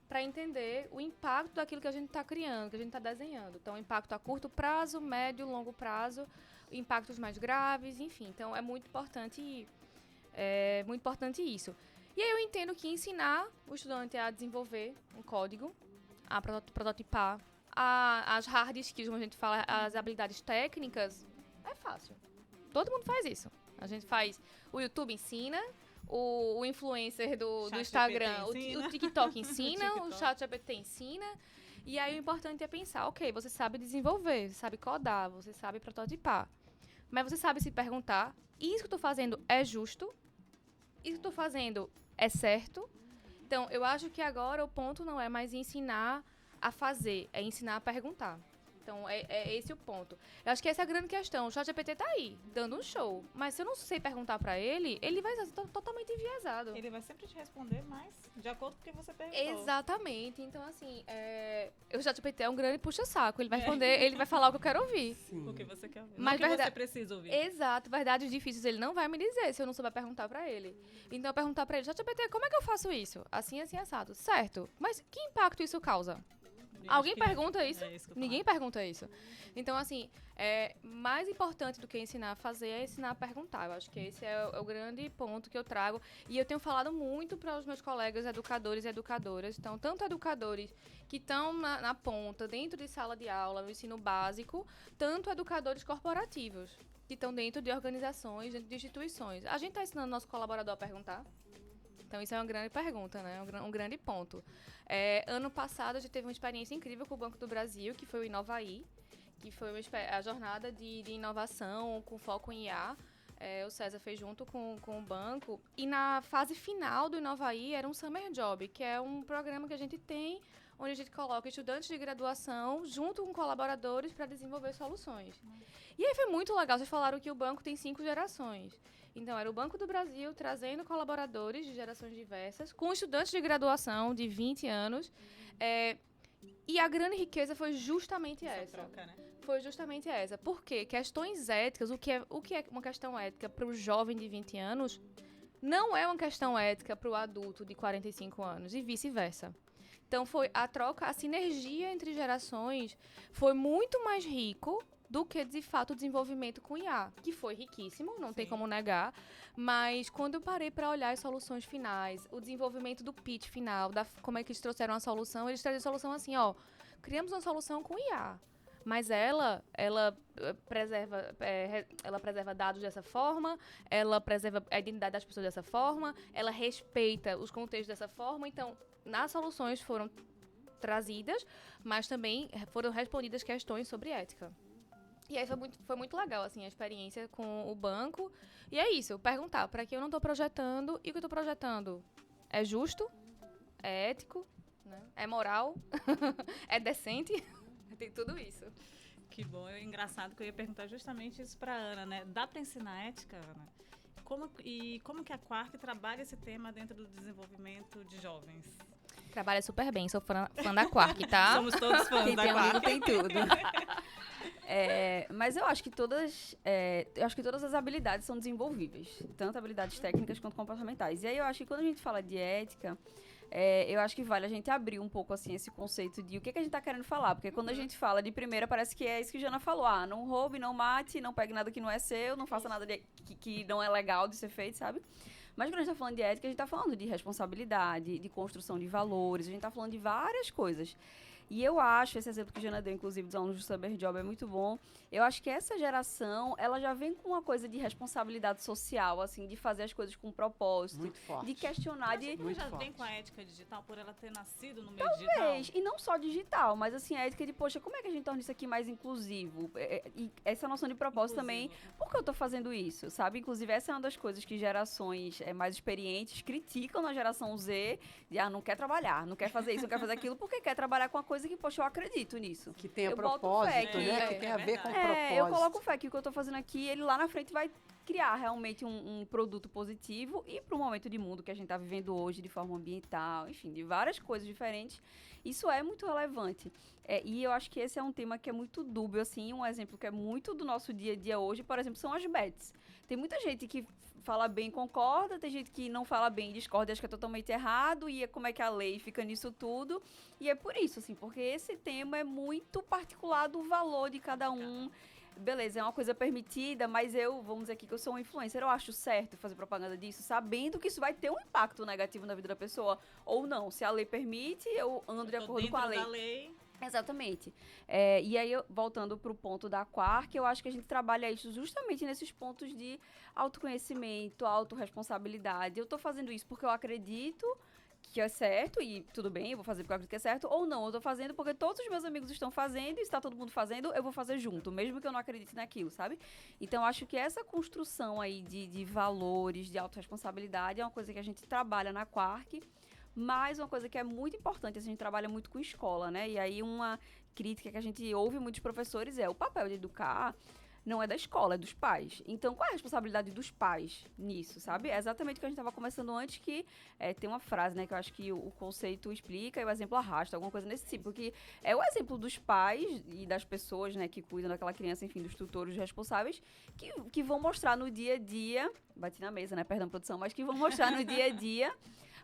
para entender o impacto daquilo que a gente está criando, que a gente está desenhando. Então, impacto a curto prazo, médio, longo prazo, impactos mais graves, enfim. Então, é muito importante isso. E aí eu entendo que ensinar o estudante a desenvolver um código, a prototipar, as hard skills, como a gente fala, as habilidades técnicas, é fácil. Todo mundo faz isso. A gente faz, o YouTube ensina, o influencer do Instagram, o TikTok ensina, o ChatGPT ensina. E aí o importante é pensar, ok, você sabe desenvolver, você sabe codar, você sabe prototipar. Mas você sabe se perguntar, isso que eu estou fazendo é justo? Isso que eu estou fazendo é certo? Então, eu acho que agora o ponto não é mais ensinar a fazer, é ensinar a perguntar. Então, é esse o ponto. Eu acho que essa é a grande questão. O ChatGPT tá aí, dando um show. Mas se eu não sei perguntar pra ele, ele vai ser totalmente enviesado. Ele vai sempre te responder mais de acordo com o que você perguntou. Exatamente. Então, assim, o ChatGPT é um grande puxa-saco. Ele vai responder, ele vai falar o que eu quero ouvir. Sim. O que você quer ouvir. Mas não o que você precisa ouvir. Exato. Verdades difíceis ele não vai me dizer se eu não souber perguntar pra ele. Então, eu perguntar pra ele, ChatGPT, como é que eu faço isso? Assim, assim, assado. Certo. Mas que impacto isso causa? Alguém pergunta isso? Ninguém pergunta isso. Então, assim, mais importante do que ensinar a fazer é ensinar a perguntar. Eu acho que esse é o grande ponto que eu trago. E eu tenho falado muito para os meus colegas educadores e educadoras. Então, tanto educadores que estão na ponta, dentro de sala de aula, no ensino básico, tanto educadores corporativos, que estão dentro de organizações, dentro de instituições. A gente está ensinando nosso colaborador a perguntar? Então, isso é uma grande pergunta, né? Um grande ponto. Ano passado, a gente teve uma experiência incrível com o Banco do Brasil, que foi o Inovaí, que foi a jornada de inovação com foco em IA. O César fez junto com o banco. E na fase final do Inovaí, era um Summer Job, que é um programa que a gente tem, onde a gente coloca estudantes de graduação junto com colaboradores para desenvolver soluções. E aí foi muito legal. Vocês falaram que o banco tem 5 gerações. Então, era o Banco do Brasil trazendo colaboradores de gerações diversas, com estudantes de graduação de 20 anos. E a grande riqueza foi justamente essa. Troca, né? Foi justamente essa. Por quê? Questões éticas, o que é uma questão ética para o jovem de 20 anos, não é uma questão ética para o adulto de 45 anos, e vice-versa. Então, foi a troca, a sinergia entre gerações foi muito mais rico do que, de fato, o desenvolvimento com IA, que foi riquíssimo, não tem Sim. como negar, mas quando eu parei para olhar as soluções finais, o desenvolvimento do pitch final, como é que eles trouxeram a solução, eles trazem a solução assim, ó, criamos uma solução com IA, mas ela preserva dados dessa forma, ela preserva a identidade das pessoas dessa forma, ela respeita os contextos dessa forma, então, nas soluções foram trazidas, mas também foram respondidas questões sobre ética. E aí foi muito legal, assim, a experiência com o banco. E é isso, perguntar para que eu não estou projetando e o que eu estou projetando é justo, é ético, né? É moral, é decente, tem tudo isso. Que bom, é engraçado que eu ia perguntar justamente isso para Ana, né? Dá para ensinar ética, Ana? Como que a Quark trabalha esse tema dentro do desenvolvimento de jovens? Trabalha super bem, sou fã da Quark, tá? Somos todos fãs Quem da tem amigo Quark. tem tudo. Mas eu acho que todas as habilidades são desenvolvíveis, tanto habilidades técnicas quanto comportamentais. E aí eu acho que quando a gente fala de ética, eu acho que vale a gente abrir um pouco assim esse conceito de o que a gente tá querendo falar, porque quando a gente fala de primeira parece que é isso que a Jana falou, não roube, não mate, não pegue nada que não é seu, não faça nada que não é legal de ser feito, sabe? Mas quando a gente tá falando de ética, a gente tá falando de responsabilidade, de construção de valores, a gente tá falando de várias coisas. E eu acho, esse exemplo que a Jana deu, inclusive, dos alunos do Summer Job é muito bom. Eu acho que essa geração, ela já vem com uma coisa de responsabilidade social, assim, de fazer as coisas com propósito. Muito forte. De questionar, de... Ela já Muito vem forte. com a ética digital por ela ter nascido no meio digital? Talvez, e não só digital, mas assim, a ética de, poxa, como é que a gente torna isso aqui mais inclusivo? E essa noção de propósito também, por que eu tô fazendo isso, sabe? Inclusive, essa é uma das coisas que gerações mais experientes criticam na geração Z, de, não quer trabalhar, não quer fazer isso, não quer fazer aquilo, porque quer trabalhar com uma coisa que, poxa, eu acredito nisso. Que tenha Eu boto propósito, fé que- né? Que é tem a ver com verdade. propósito. Eu coloco fé que o que eu tô fazendo aqui, ele lá na frente vai criar realmente um produto positivo e para o momento de mundo que a gente tá vivendo hoje, de forma ambiental, enfim, de várias coisas diferentes, isso é muito relevante. E eu acho que esse é um tema que é muito dúbio, assim, um exemplo que é muito do nosso dia a dia hoje, por exemplo, são as bets. Tem muita gente que fala bem e concorda, tem gente que não fala bem e discorda e acha que é totalmente errado, e como é que a lei fica nisso tudo. E é por isso, assim, porque esse tema é muito particular do valor de cada um. Beleza, é uma coisa permitida, mas vamos dizer aqui que eu sou um influencer, eu acho certo fazer propaganda disso, sabendo que isso vai ter um impacto negativo na vida da pessoa, ou não. Se a lei permite, eu ando de acordo com a Dentro lei. da lei. Exatamente. E aí, voltando para o ponto da Quark, eu acho que a gente trabalha isso justamente nesses pontos de autoconhecimento, autorresponsabilidade. Eu tô fazendo isso porque eu acredito que é certo, e tudo bem, eu vou fazer porque eu acredito que é certo, ou não, eu tô fazendo porque todos os meus amigos estão fazendo, e está todo mundo fazendo, eu vou fazer junto, mesmo que eu não acredite naquilo, sabe? Então, acho que essa construção aí de valores, de autorresponsabilidade, é uma coisa que a gente trabalha na Quark, mas uma coisa que é muito importante, a gente trabalha muito com escola, né? E aí uma crítica que a gente ouve muitos professores é o papel de educar não é da escola, é dos pais. Então, qual é a responsabilidade dos pais nisso, sabe? É exatamente o que a gente estava conversando antes, que tem uma frase, né, que eu acho que o conceito explica e o exemplo arrasta, alguma coisa nesse tipo, que é o exemplo dos pais e das pessoas, né, que cuidam daquela criança, enfim, dos tutores responsáveis, que vão mostrar no dia a dia, bati na mesa, né, perdão, produção, mas que vão mostrar no dia a dia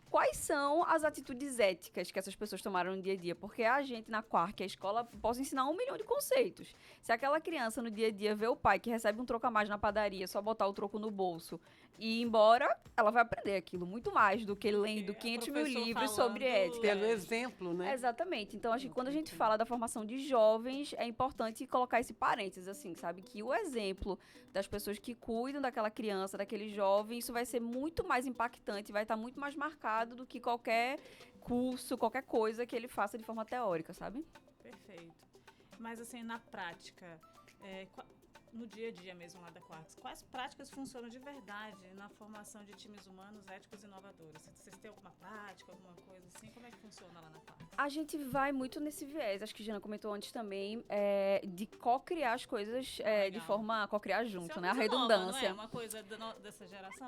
quais são as atitudes éticas que essas pessoas tomaram no dia a dia. Porque a gente, na Quark, a escola, pode ensinar 1 milhão de conceitos. Se aquela criança, no dia a dia, vê o pai que recebe um troco a mais na padaria, só botar o troco no bolso e ir embora, ela vai aprender aquilo muito mais do que lendo 500 mil professor livros falando, sobre ética. Pelo exemplo, né? Exatamente. Então, acho que quando a gente fala da formação de jovens, é importante colocar esse parênteses, assim, sabe? Que o exemplo das pessoas que cuidam daquela criança, daquele jovem, isso vai ser muito mais impactante, vai estar muito mais marcado do que qualquer curso, qualquer coisa que ele faça de forma teórica, sabe? Perfeito. Mas, assim, na prática, no dia a dia mesmo lá da Quarks, quais práticas funcionam de verdade na formação de times humanos, éticos e inovadores? Vocês têm alguma prática, alguma coisa assim? Como é que funciona lá na Quarks? A gente vai muito nesse viés, acho que a Jana comentou antes também, de co-criar as coisas de Legal. forma co-criar junto, Isso é né? uma A coisa nova, redundância. não é? Uma coisa dessa geração?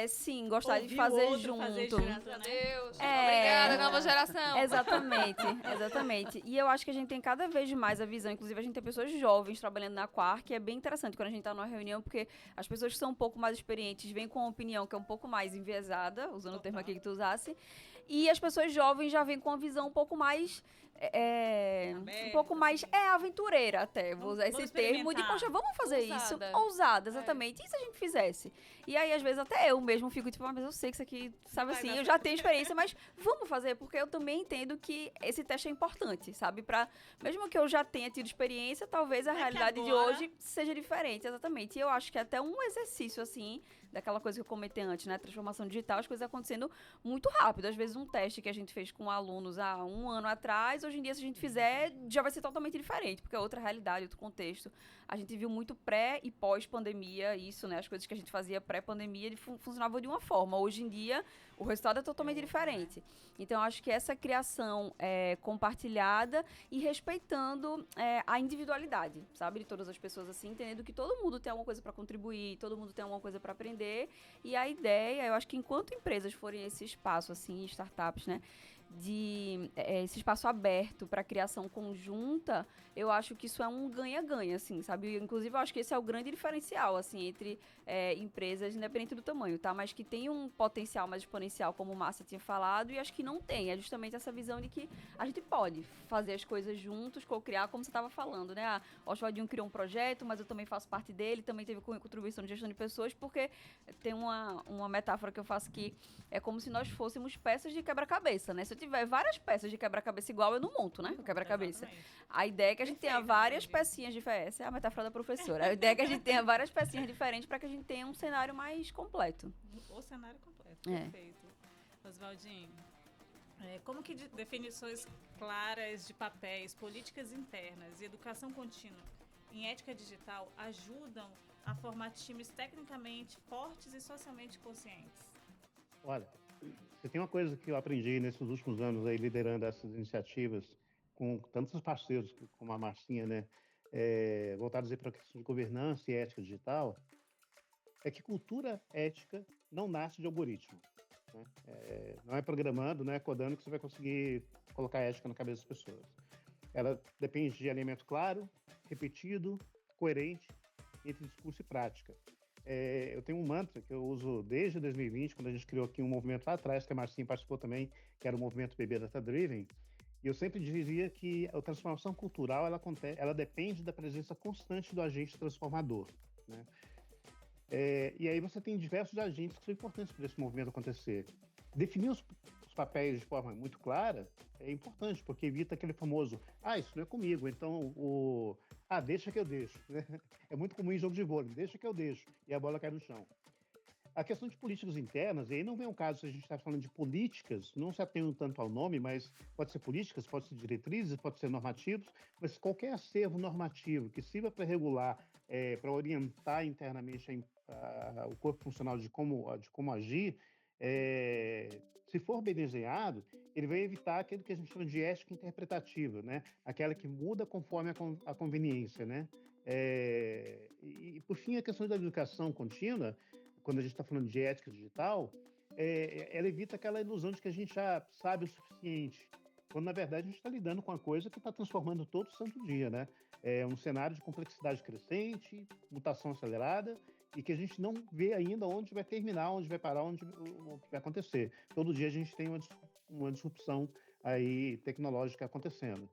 Sim, gostar de Ouvir o fazer outro junto. fazer junto, Meu né? Deus, É. obrigada, nova geração. Exatamente. E eu acho que a gente tem cada vez mais a visão, inclusive a gente tem pessoas jovens trabalhando na Quark, e é bem interessante quando a gente tá numa reunião, porque as pessoas que são um pouco mais experientes vêm com uma opinião que é um pouco mais enviesada, usando o termo aqui que tu usasse, E as pessoas jovens já vêm com uma visão um pouco mais um pouco mais aventureira até, vou usar esse termo de, poxa, vamos fazer isso, ousada, exatamente, e se a gente fizesse? E aí, às vezes, até eu mesmo fico tipo, mas eu sei que isso aqui, sabe assim, eu já tenho experiência, mas vamos fazer, porque eu também entendo que esse teste é importante, sabe, mesmo que eu já tenha tido experiência, talvez a realidade de hoje seja diferente, exatamente, e eu acho que até um exercício, assim, daquela coisa que eu comentei antes, né, transformação digital, as coisas acontecendo muito rápido, às vezes um teste que a gente fez com alunos há um ano atrás, hoje em dia, se a gente fizer, já vai ser totalmente diferente, porque é outra realidade, outro contexto. A gente viu muito pré e pós-pandemia isso, né? As coisas que a gente fazia pré-pandemia funcionavam de uma forma. Hoje em dia, o resultado é totalmente diferente. Então, acho que essa criação compartilhada e respeitando a individualidade, sabe? De todas as pessoas, assim, entendendo que todo mundo tem alguma coisa para contribuir, todo mundo tem alguma coisa para aprender. E a ideia, eu acho que enquanto empresas forem esse espaço, assim, startups, né? De esse espaço aberto para criação conjunta, eu acho que isso é um ganha-ganha, assim, sabe? Inclusive, eu acho que esse é o grande diferencial, assim, entre empresas, independente do tamanho, tá? Mas que tem um potencial mais exponencial, como o Márcia tinha falado, e acho que não tem. É justamente essa visão de que a gente pode fazer as coisas juntos, co-criar, como você estava falando, né? O Oswaldinho criou um projeto, mas eu também faço parte dele, também teve contribuição de gestão de pessoas, porque tem uma metáfora que eu faço que é como se nós fôssemos peças de quebra-cabeça, né? Se eu tiver várias peças de quebra-cabeça igual, eu não monto, né? O quebra-cabeça. A ideia é que a gente tenha várias pecinhas diferentes. Essa é a metáfora da professora. A ideia é que a gente tenha várias pecinhas diferentes para que a gente tenha um cenário mais completo. O cenário completo, perfeito. Oswaldinho, como que definições claras de papéis, políticas internas e educação contínua em ética digital ajudam a formar times tecnicamente fortes e socialmente conscientes? Olha, se tem uma coisa que eu aprendi nesses últimos anos aí, liderando essas iniciativas com tantos parceiros como a Marcinha, né, voltados para a questão de governança e ética digital, é que cultura ética não nasce de algoritmo. Né? Não é programando, não é codando que você vai conseguir colocar ética na cabeça das pessoas. Ela depende de alinhamento claro, repetido, coerente entre discurso e prática. Eu tenho um mantra que eu uso desde 2020, quando a gente criou aqui um movimento lá atrás, que a Marcinha participou também, que era o movimento BB Data Driven, e eu sempre dizia que a transformação cultural ela depende da presença constante do agente transformador. Né? E aí você tem diversos agentes que são importantes para esse movimento acontecer. Definir os papéis de forma muito clara é importante, porque evita aquele famoso, isso não é comigo, então deixa que eu deixo. Né? É muito comum em jogo de vôlei, deixa que eu deixo, e a bola cai no chão. A questão de políticas internas, e aí não vem um caso se a gente está falando de políticas, não se atendo tanto ao nome, mas pode ser políticas, pode ser diretrizes, pode ser normativos, mas qualquer acervo normativo que sirva para regular, para orientar internamente o corpo funcional de como agir, se for bem desenhado, ele vai evitar aquilo que a gente chama de ética interpretativa, né? Aquela que muda conforme a conveniência. Né? E, por fim, a questão da educação contínua, quando a gente está falando de ética digital, ela evita aquela ilusão de que a gente já sabe o suficiente, quando, na verdade, a gente está lidando com uma coisa que está transformando todo santo dia. Né? É um cenário de complexidade crescente, mutação acelerada, e que a gente não vê ainda onde vai terminar, onde vai parar, o que vai acontecer. Todo dia a gente tem uma disrupção aí tecnológica acontecendo.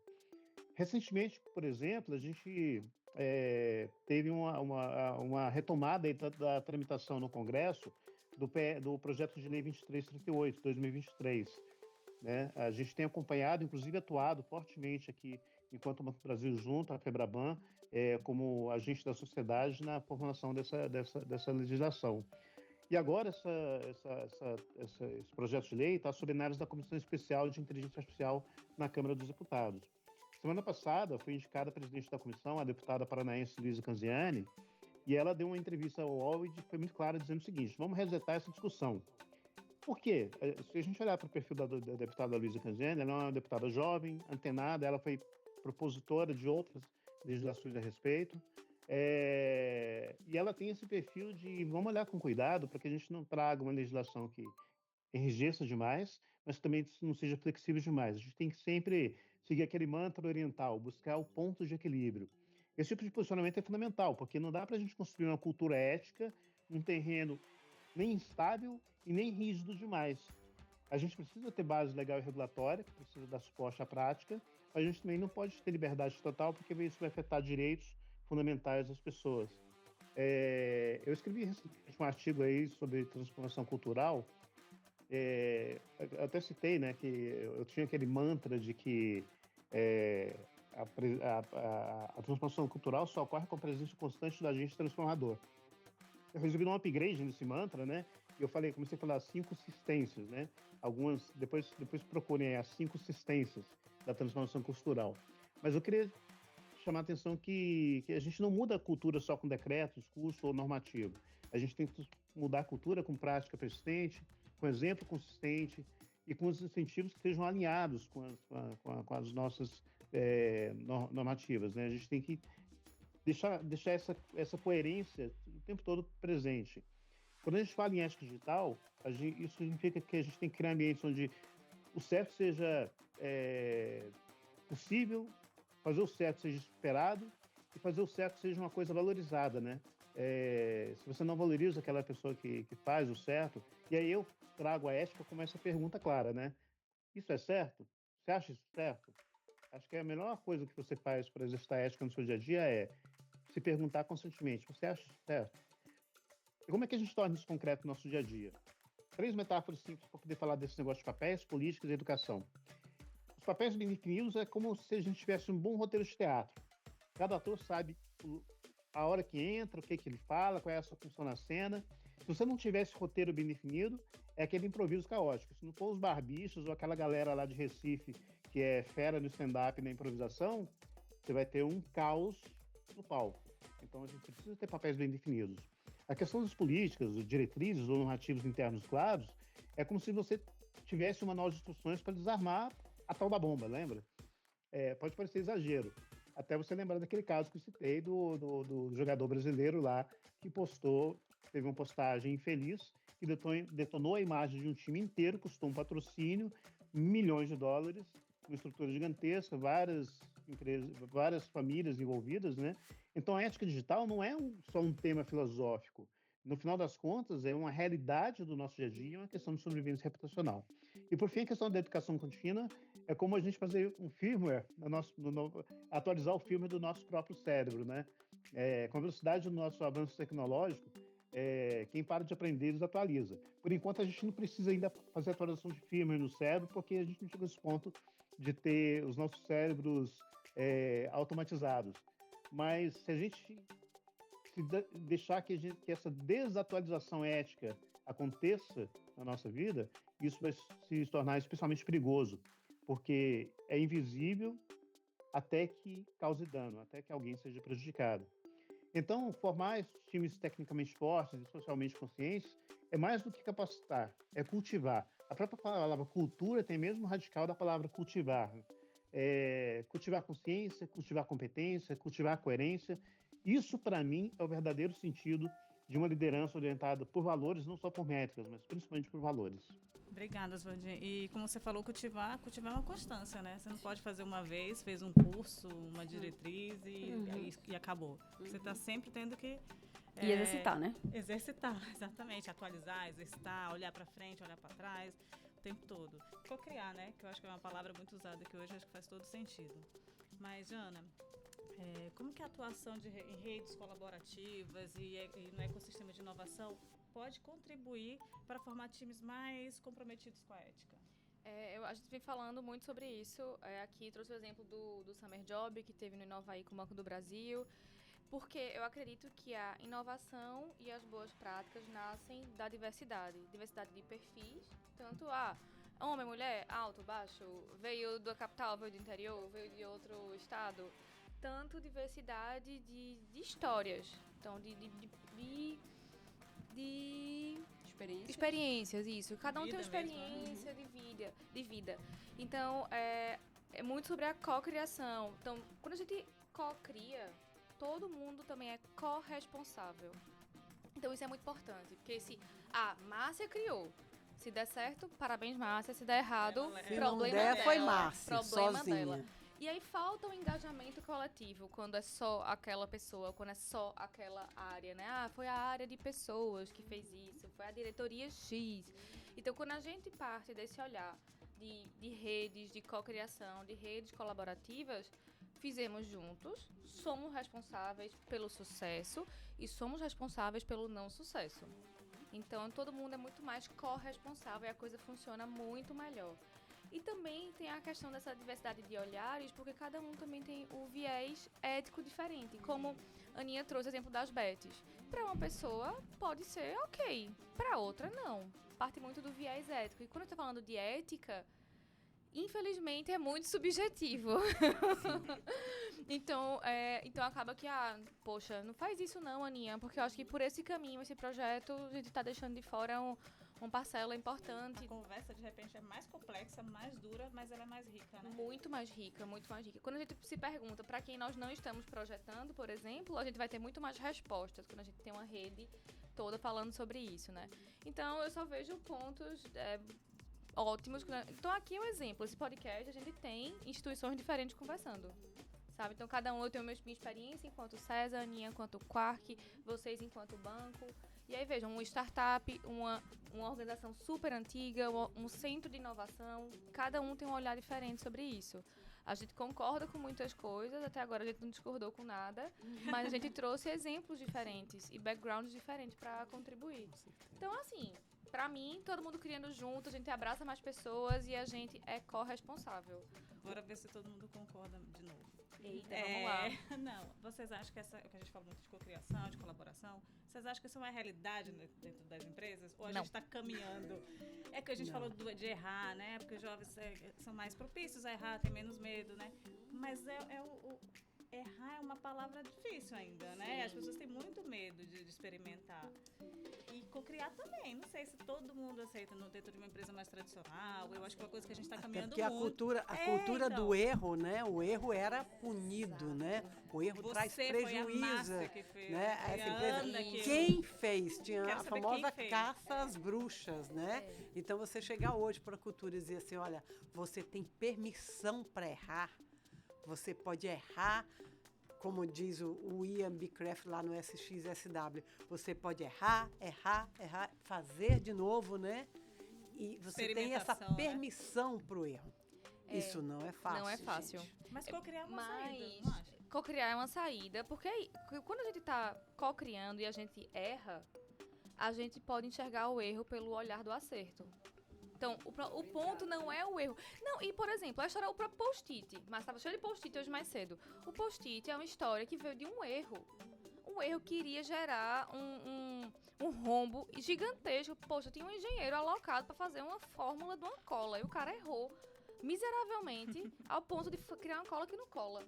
Recentemente, por exemplo, a gente teve uma retomada aí da tramitação no Congresso do projeto de lei 2338, 2023. Né? A gente tem acompanhado, inclusive atuado fortemente aqui, enquanto o Banco do Brasil junto à FEBRABAN, como agente da sociedade na formulação dessa legislação. E agora esse projeto de lei está sob análise da Comissão Especial de Inteligência Artificial na Câmara dos Deputados. Semana passada foi indicada a presidente da comissão, a deputada paranaense Luísa Canziani, e ela deu uma entrevista ao UOL e foi muito clara dizendo o seguinte: vamos resetar essa discussão. Por quê? Se a gente olhar para o perfil da deputada Luísa Canziani, ela é uma deputada jovem, antenada, ela foi propositora de outras legislações a respeito, e ela tem esse perfil de vamos olhar com cuidado para que a gente não traga uma legislação que enrijeça demais, mas também não seja flexível demais. A gente tem que sempre seguir aquele mantra oriental, buscar o ponto de equilíbrio. Esse tipo de posicionamento é fundamental, porque não dá para a gente construir uma cultura ética num terreno nem instável e nem rígido demais. A gente precisa ter base legal e regulatória, que precisa dar suporte à prática, mas a gente também não pode ter liberdade total, porque isso vai afetar direitos fundamentais das pessoas. Eu escrevi recentemente um artigo aí sobre transformação cultural. Eu até citei, né, que eu tinha aquele mantra de que a transformação cultural só ocorre com a presença constante do agente transformador. Eu resolvi dar um upgrade nesse mantra, né? E eu comecei a falar 5 sistências, né? Depois procurem as 5 sistências da transformação cultural. Mas eu queria chamar a atenção que a gente não muda a cultura só com decreto, discurso ou normativo. A gente tem que mudar a cultura com prática persistente, com exemplo consistente e com os incentivos que estejam alinhados com as nossas normativas, né? A gente tem que deixar essa coerência o tempo todo presente. Quando a gente fala em ética digital, isso significa que a gente tem que criar ambientes onde o certo seja possível, fazer o certo seja esperado e fazer o certo seja uma coisa valorizada, né? Se você não valoriza aquela pessoa que faz o certo, e aí eu trago a ética como essa pergunta clara, né? Isso é certo? Você acha isso certo? Acho que a melhor coisa que você faz para exercitar a ética no seu dia a dia é se perguntar constantemente, você acha isso certo? E como é que a gente torna isso concreto no nosso dia a dia? 3 metáforas simples para poder falar desse negócio de papéis, políticas e educação. Os papéis bem definidos é como se a gente tivesse um bom roteiro de teatro. Cada ator sabe a hora que entra, o que ele fala, qual é a sua função na cena. Se você não tiver esse roteiro bem definido, é aquele improviso caótico. Se não for os barbichos ou aquela galera lá de Recife que é fera no stand-up e na improvisação, você vai ter um caos no palco. Então a gente precisa ter papéis bem definidos. A questão das políticas, diretrizes ou narrativos internos claros, é como se você tivesse uma manual de instruções para desarmar a tal da bomba, lembra? Pode parecer exagero. Até você lembrar daquele caso que eu citei do jogador brasileiro lá que teve uma postagem infeliz que detonou a imagem de um time inteiro, custou um patrocínio, milhões de dólares, uma estrutura gigantesca, várias empresas, várias famílias envolvidas, né? Então, a ética digital não é só um tema filosófico. No final das contas, é uma realidade do nosso dia a dia, uma questão de sobrevivência reputacional. E, por fim, a questão da educação contínua é como a gente fazer um firmware, atualizar o firmware do nosso próprio cérebro, né? Com a velocidade do nosso avanço tecnológico, quem para de aprender, desatualiza. Por enquanto, a gente não precisa ainda fazer atualização de firmware no cérebro, porque a gente não chega a esse ponto de ter os nossos cérebros automatizados. Mas se a gente deixar que essa desatualização ética aconteça na nossa vida, isso vai se tornar especialmente perigoso, porque é invisível até que cause dano, até que alguém seja prejudicado. Então, formar times tecnicamente fortes e socialmente conscientes é mais do que capacitar, é cultivar. A própria palavra cultura tem mesmo o radical da palavra cultivar. Cultivar consciência, cultivar competência, cultivar coerência. Isso, para mim, é o verdadeiro sentido de uma liderança orientada por valores, não só por métricas, mas principalmente por valores. Obrigada, Oswaldinho. E como você falou, cultivar é uma constância, né? Você não pode fazer uma vez, fez um curso, uma diretriz e acabou. Você está sempre tendo que... E exercitar, né? Exercitar, exatamente. Atualizar, exercitar, olhar para frente, olhar para trás, o tempo todo. Cocriar, né? Que eu acho que é uma palavra muito usada aqui hoje, acho que faz todo sentido. Mas, Jana, como que a atuação em redes colaborativas e no ecossistema de inovação pode contribuir para formar times mais comprometidos com a ética? A gente vem falando muito sobre isso. Aqui trouxe o exemplo do Summer Job, que teve no Inovaí com o Banco do Brasil, porque eu acredito que a inovação e as boas práticas nascem da diversidade de perfis, tanto homem, mulher, alto, baixo, veio da capital, veio do interior, veio de outro estado, tanto diversidade de histórias, então de experiências, isso. Cada um tem uma experiência de vida. Então, é muito sobre a cocriação. Então, quando a gente cocria, todo mundo também é corresponsável. Então, isso é muito importante. Porque se Márcia criou, se der certo, parabéns, Márcia. Se der errado, se não der, foi Márcia, sozinha. dela. E aí falta o engajamento coletivo quando é só aquela pessoa, quando é só aquela área, né? Ah, foi a área de pessoas que fez isso, foi a diretoria X. Então, quando a gente parte desse olhar de redes, de cocriação, de redes colaborativas, fizemos juntos, somos responsáveis pelo sucesso e somos responsáveis pelo não sucesso. Então, todo mundo é muito mais corresponsável e a coisa funciona muito melhor. E também tem a questão dessa diversidade de olhares, porque cada um também tem o viés ético diferente. Como a Aninha trouxe o exemplo das bets. Para uma pessoa pode ser ok, para outra não. Parte muito do viés ético. E quando eu estou falando de ética, infelizmente é muito subjetivo. Então acaba que, poxa, não faz isso não, Aninha, porque eu acho que por esse caminho, esse projeto, a gente está deixando de fora uma parcela importante. A conversa, de repente, é mais complexa, mais dura, mas ela é mais rica, né? Muito mais rica, muito mais rica. Quando a gente se pergunta para quem nós não estamos projetando, por exemplo, a gente vai ter muito mais respostas quando a gente tem uma rede toda falando sobre isso, né? Então, eu só vejo pontos ótimos. Então, aqui é um exemplo. Esse podcast, a gente tem instituições diferentes conversando, sabe? Então, cada um, eu tenho minha experiência enquanto César, Aninha enquanto Quark, vocês enquanto banco. E aí, vejam, uma startup, uma organização super antiga, um centro de inovação, cada um tem um olhar diferente sobre isso. A gente concorda com muitas coisas, até agora a gente não discordou com nada, mas a gente trouxe exemplos diferentes e backgrounds diferentes para contribuir. Então, assim, pra mim, todo mundo criando junto, a gente abraça mais pessoas e a gente é corresponsável. Bora ver se todo mundo concorda de novo. Eita, vamos lá. Não, vocês acham que que a gente fala muito de cocriação, de colaboração, vocês acham que isso é uma realidade dentro das empresas? Ou a gente está caminhando? É que a gente falou de errar, né? Porque os jovens são mais propícios a errar, têm menos medo, né? Mas errar é uma palavra difícil ainda, né? As pessoas têm muito medo de experimentar. E cocriar também. Não sei se todo mundo aceita dentro de uma empresa mais tradicional. Eu acho que é uma coisa que a gente está caminhando porque muito. A cultura do erro, né? O erro era punido, né? O erro traz prejuízo. Né? Essa empresa, quem fez? Tinha a famosa caça às bruxas, né? Então, você chegar hoje para a cultura e dizer assim, olha, você tem permissão para errar. Você pode errar, como diz o Ian Beecraft lá no SXSW, você pode errar, fazer de novo, né? E você tem essa permissão para o erro. Isso não é fácil. Não é fácil. Gente. Mas cocriar é uma saída, não acha? Cocriar é uma saída, porque quando a gente está cocriando e a gente erra, a gente pode enxergar o erro pelo olhar do acerto. Então, o ponto não é o erro. Não, e por exemplo, a história é o próprio post-it. Mas estava cheio de post-it hoje mais cedo. O post-it é uma história que veio de um erro. Um erro que iria gerar um rombo gigantesco. Poxa, tinha um engenheiro alocado para fazer uma fórmula de uma cola. E o cara errou miseravelmente ao ponto de criar uma cola que não cola.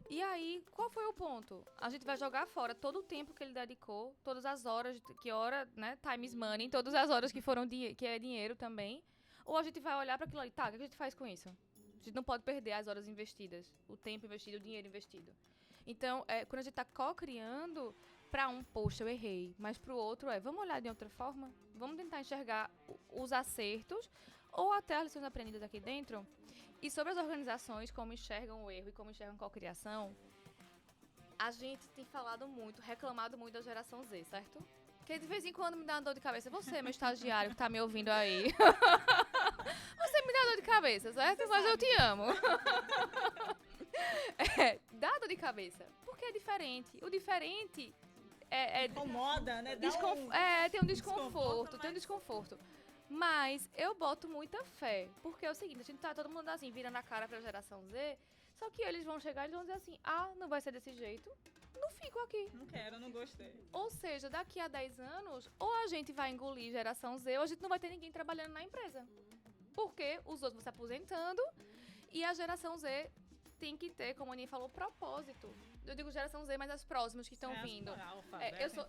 E aí, qual foi o ponto? A gente vai jogar fora todo o tempo que ele dedicou, todas as horas, né, time is money, todas as horas que foram que é dinheiro também. Ou a gente vai olhar para aquilo ali, tá, o que a gente faz com isso? A gente não pode perder as horas investidas, o tempo investido, o dinheiro investido. Então, quando a gente tá co-criando, para um, poxa, eu errei, mas pro outro vamos olhar de outra forma? Vamos tentar enxergar os acertos ou até as lições aprendidas aqui dentro. E sobre as organizações, como enxergam o erro e como enxergam a cocriação, a gente tem falado muito, reclamado muito da geração Z, certo? Porque de vez em quando me dá uma dor de cabeça. Você, meu estagiário que tá me ouvindo aí. Você me dá dor de cabeça, certo? Mas eu te amo. Dá dor de cabeça. Porque é diferente. O diferente incomoda, né? Tem um desconforto. Mas eu boto muita fé, porque é o seguinte, a gente tá todo mundo assim, virando a cara pra geração Z, só que eles vão chegar e vão dizer assim, não vai ser desse jeito, não fico aqui. Não quero, não gostei. Ou seja, daqui a 10 anos, ou a gente vai engolir geração Z, ou a gente não vai ter ninguém trabalhando na empresa. Porque os outros vão se aposentando e a geração Z tem que ter, como a Aninha falou, propósito. Eu digo geração Z, mas as próximas que estão vindo.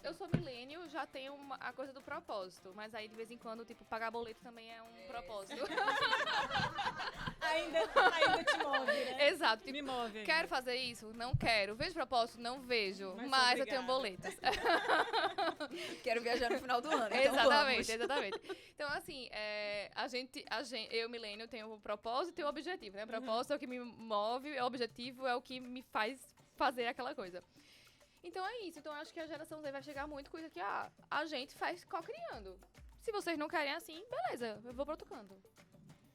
Eu sou milênio, já tenho a coisa do propósito. Mas aí, de vez em quando, tipo, pagar boleto também é um propósito. Ainda Ainda te move, né? Exato. Tipo, Me move. ainda. quero fazer isso? Não quero. Vejo propósito? Não vejo. Mas Mas eu tenho obrigada. boletas. Quero viajar no final do ano. Então Exatamente, vamos. exatamente. Então, assim, eu, Milênio, tenho um propósito e um objetivo, né? O propósito é o que me move, o objetivo é o que me faz fazer aquela coisa. Então é isso. Então eu acho que a geração Z vai chegar muito com isso aqui. A gente faz co-criando. Se vocês não querem assim, beleza, eu vou para outro canto.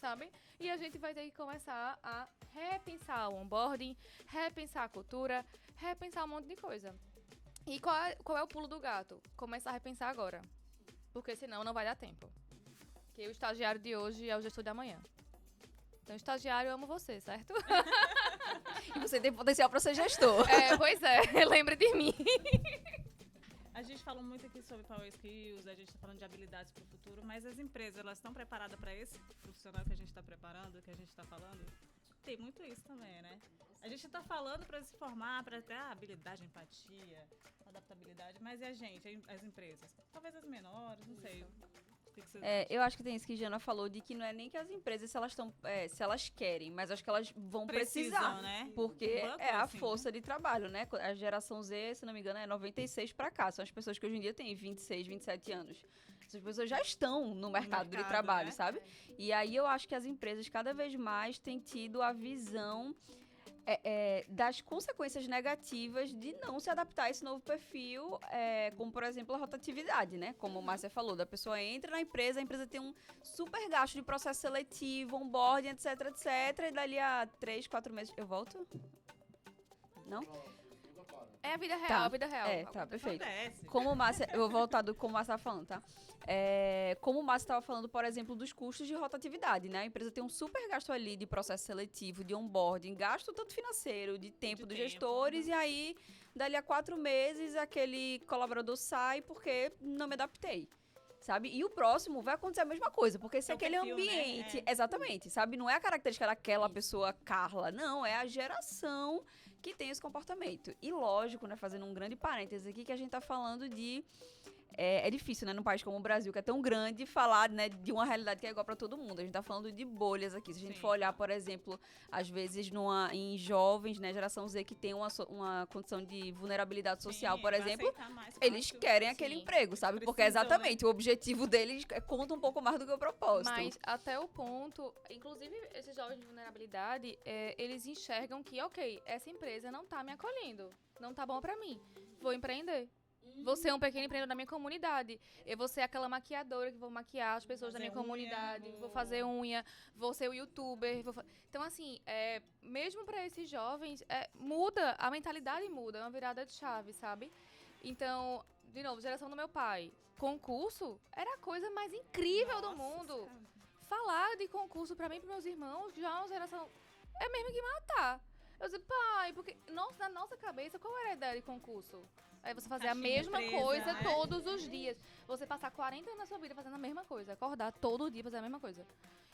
Sabe? E a gente vai ter que começar a repensar o onboarding, repensar a cultura, repensar um monte de coisa. E qual é o pulo do gato? Começar a repensar agora. Porque senão não vai dar tempo. Porque o estagiário de hoje é o gestor de amanhã. Então, estagiário, eu amo você, certo? E você tem potencial para ser gestor. Pois é, lembre de mim. A gente falou muito aqui sobre Power Skills, a gente está falando de habilidades para o futuro, mas as empresas, elas estão preparadas para esse profissional que a gente está preparando, que a gente está falando? Tem muito isso também, né? A gente está falando para se formar, para ter habilidade, empatia, adaptabilidade, mas e a gente, as empresas? Talvez as menores, não sei. O que vocês acham? Eu acho que tem isso que a Jana falou, de que não é nem que as empresas, se elas querem, mas acho que elas vão precisar. Precisam, né? Porque Um banco, é a assim, força de trabalho, né? A geração Z, se não me engano, é 96 pra cá. São as pessoas que hoje em dia têm 26, 27 anos. Essas pessoas já estão no mercado de mercado, trabalho, né? sabe? E aí eu acho que as empresas cada vez mais têm tido a visão das consequências negativas de não se adaptar a esse novo perfil, como, por exemplo, a rotatividade, né? Como a Márcia falou, da pessoa entra na empresa, a empresa tem um super gasto de processo seletivo, onboarding, etc, etc, e dali a 3, 4 meses... Eu volto? Não? É a vida real, Tá. a vida real. Tá, perfeito. Acontece. Como Márcia, eu vou voltar do como o Márcia estava falando, tá? Como o Márcia estava falando, por exemplo, dos custos de rotatividade, né? A empresa tem um super gasto ali de processo seletivo, de onboarding, gasto tanto financeiro, de tempo dos gestores, e aí, dali a 4 meses, aquele colaborador sai porque não me adaptei. Sabe? E o próximo vai acontecer a mesma coisa, porque se É o aquele perfil, né? ambiente... Exatamente, sabe? Não é a característica daquela pessoa Carla, não, é a geração que tem esse comportamento. E lógico, né, fazendo um grande parênteses aqui, que a gente tá falando de... É difícil, né, num país como o Brasil, que é tão grande, falar, né, de uma realidade que é igual para todo mundo. A gente tá falando de bolhas aqui. Se a gente Sim. for olhar, por exemplo, às vezes em jovens, né, geração Z, que tem uma condição de vulnerabilidade social, Sim, por vai exemplo, aceitar mais eles fácil. querem aquele Sim. emprego, sabe? Porque Precisam, exatamente, o objetivo deles conta um pouco mais do que o propósito. Mas até o ponto, inclusive esses jovens de vulnerabilidade, eles enxergam que, ok, essa empresa não tá me acolhendo, não tá bom pra mim, vou empreender. Vou ser um pequeno empreendedor da minha comunidade. Eu vou ser aquela maquiadora que vou maquiar as pessoas da Fazer minha unha, comunidade. Vou fazer unha, vou ser o youtuber. Então, assim, mesmo para esses jovens, muda, a mentalidade muda, é uma virada de chave, sabe? Então, de novo, geração do meu pai. Concurso era a coisa mais incrível do mundo. Falar de concurso pra mim e pros meus irmãos já é uma geração... É mesmo que matar. Eu disse, pai, porque na nossa cabeça, qual era a ideia de concurso? É você fazer a Caixinha mesma presa, coisa né? todos os dias. Você passar 40 anos na sua vida fazendo a mesma coisa. Acordar todo dia fazer a mesma coisa.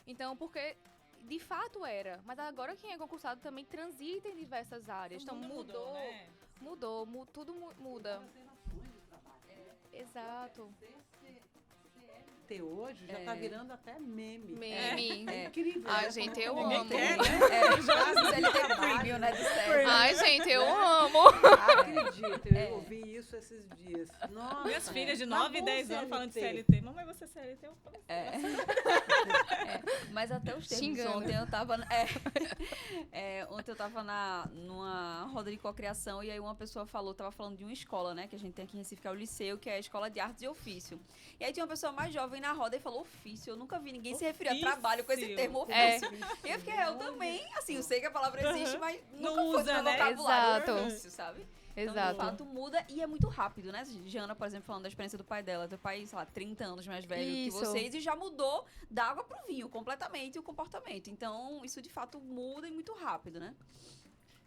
Então, porque de fato era. Mas agora quem é concursado também transita em diversas áreas. Então mudou. Né? Tudo muda. Exato. CLT hoje já tá virando até meme. Meme. É incrível. Ai, né? gente, Como eu ninguém amo. quer, CLT Premium, né, de série. Ai, gente, eu amo. Acredito, eu ouvi isso esses dias. Nossa, Minhas filhas de tá 9 e bom 10 anos falando de CLT. CLT. Mamãe, você é CLT? Eu falo, Mas até os termos, Xingando. ontem eu tava... ontem eu tava numa roda de cocriação e aí uma pessoa tava falando de uma escola, né, que a gente tem aqui em Recife, que é o Liceu, que é a Escola de Artes e Ofício. E aí tinha uma pessoa mais jovem na roda e falou ofício. Eu nunca vi ninguém se referir a trabalho com esse termo ofício. E eu fiquei, eu também, assim, eu sei que a palavra existe, mas Não nunca foi usa, no meu né? vocabulário Exato. ofício, sabe? Então, de Exato. fato, muda e é muito rápido, né? Jana, por exemplo, falando da experiência do pai dela. Teu pai, sei lá, 30 anos mais velho Isso. que vocês e já mudou da água pro vinho completamente o comportamento. Então, isso de fato muda e muito rápido, né?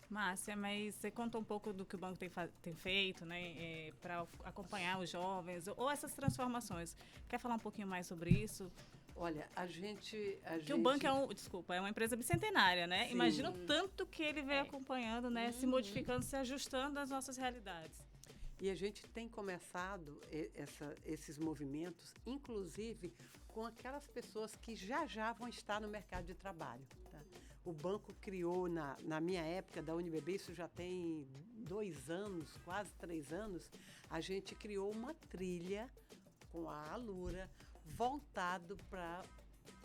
Márcia, mas você contou um pouco do que o banco tem feito, né, para acompanhar os jovens, ou essas transformações. Quer falar um pouquinho mais sobre isso? Olha, a gente... Que o banco é uma empresa bicentenária, né? Sim. Imagina o tanto que ele vem acompanhando, né, se modificando, se ajustando às nossas realidades. E a gente tem começado esses movimentos, inclusive com aquelas pessoas que já vão estar no mercado de trabalho. Tá? O banco criou, na minha época da UniBB, isso já tem 2 anos, quase 3 anos, a gente criou uma trilha com a Alura voltado para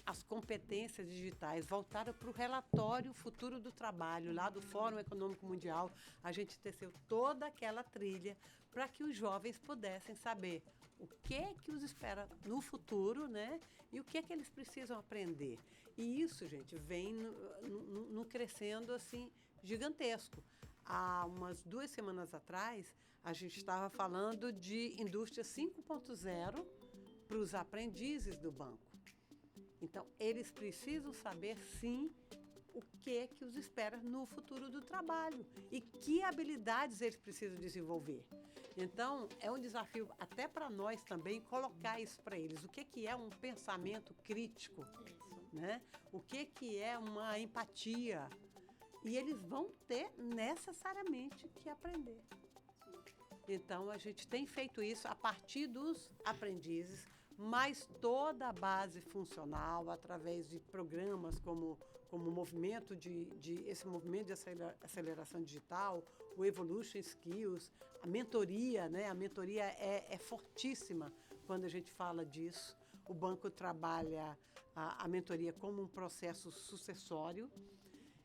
as competências digitais, voltada para o relatório Futuro do Trabalho, lá do Fórum Econômico Mundial. A gente teceu toda aquela trilha para que os jovens pudessem saber o que é que os espera no futuro, né? E o que é que eles precisam aprender. E isso, gente, vem no crescendo, assim, gigantesco. Há umas 2 semanas atrás, a gente estava falando de indústria 5.0 para os aprendizes do banco. Então, eles precisam saber, sim, o que é que os espera no futuro do trabalho e que habilidades eles precisam desenvolver. Então, é um desafio até para nós também colocar isso para eles. O que é um pensamento crítico, né? O que é uma empatia. E eles vão ter necessariamente que aprender. Então, a gente tem feito isso a partir dos aprendizes, mas toda a base funcional, através de programas como o movimento esse movimento de aceleração digital, o Evolution Skills, a mentoria, né? A mentoria é fortíssima quando a gente fala disso. O banco trabalha a mentoria como um processo sucessório.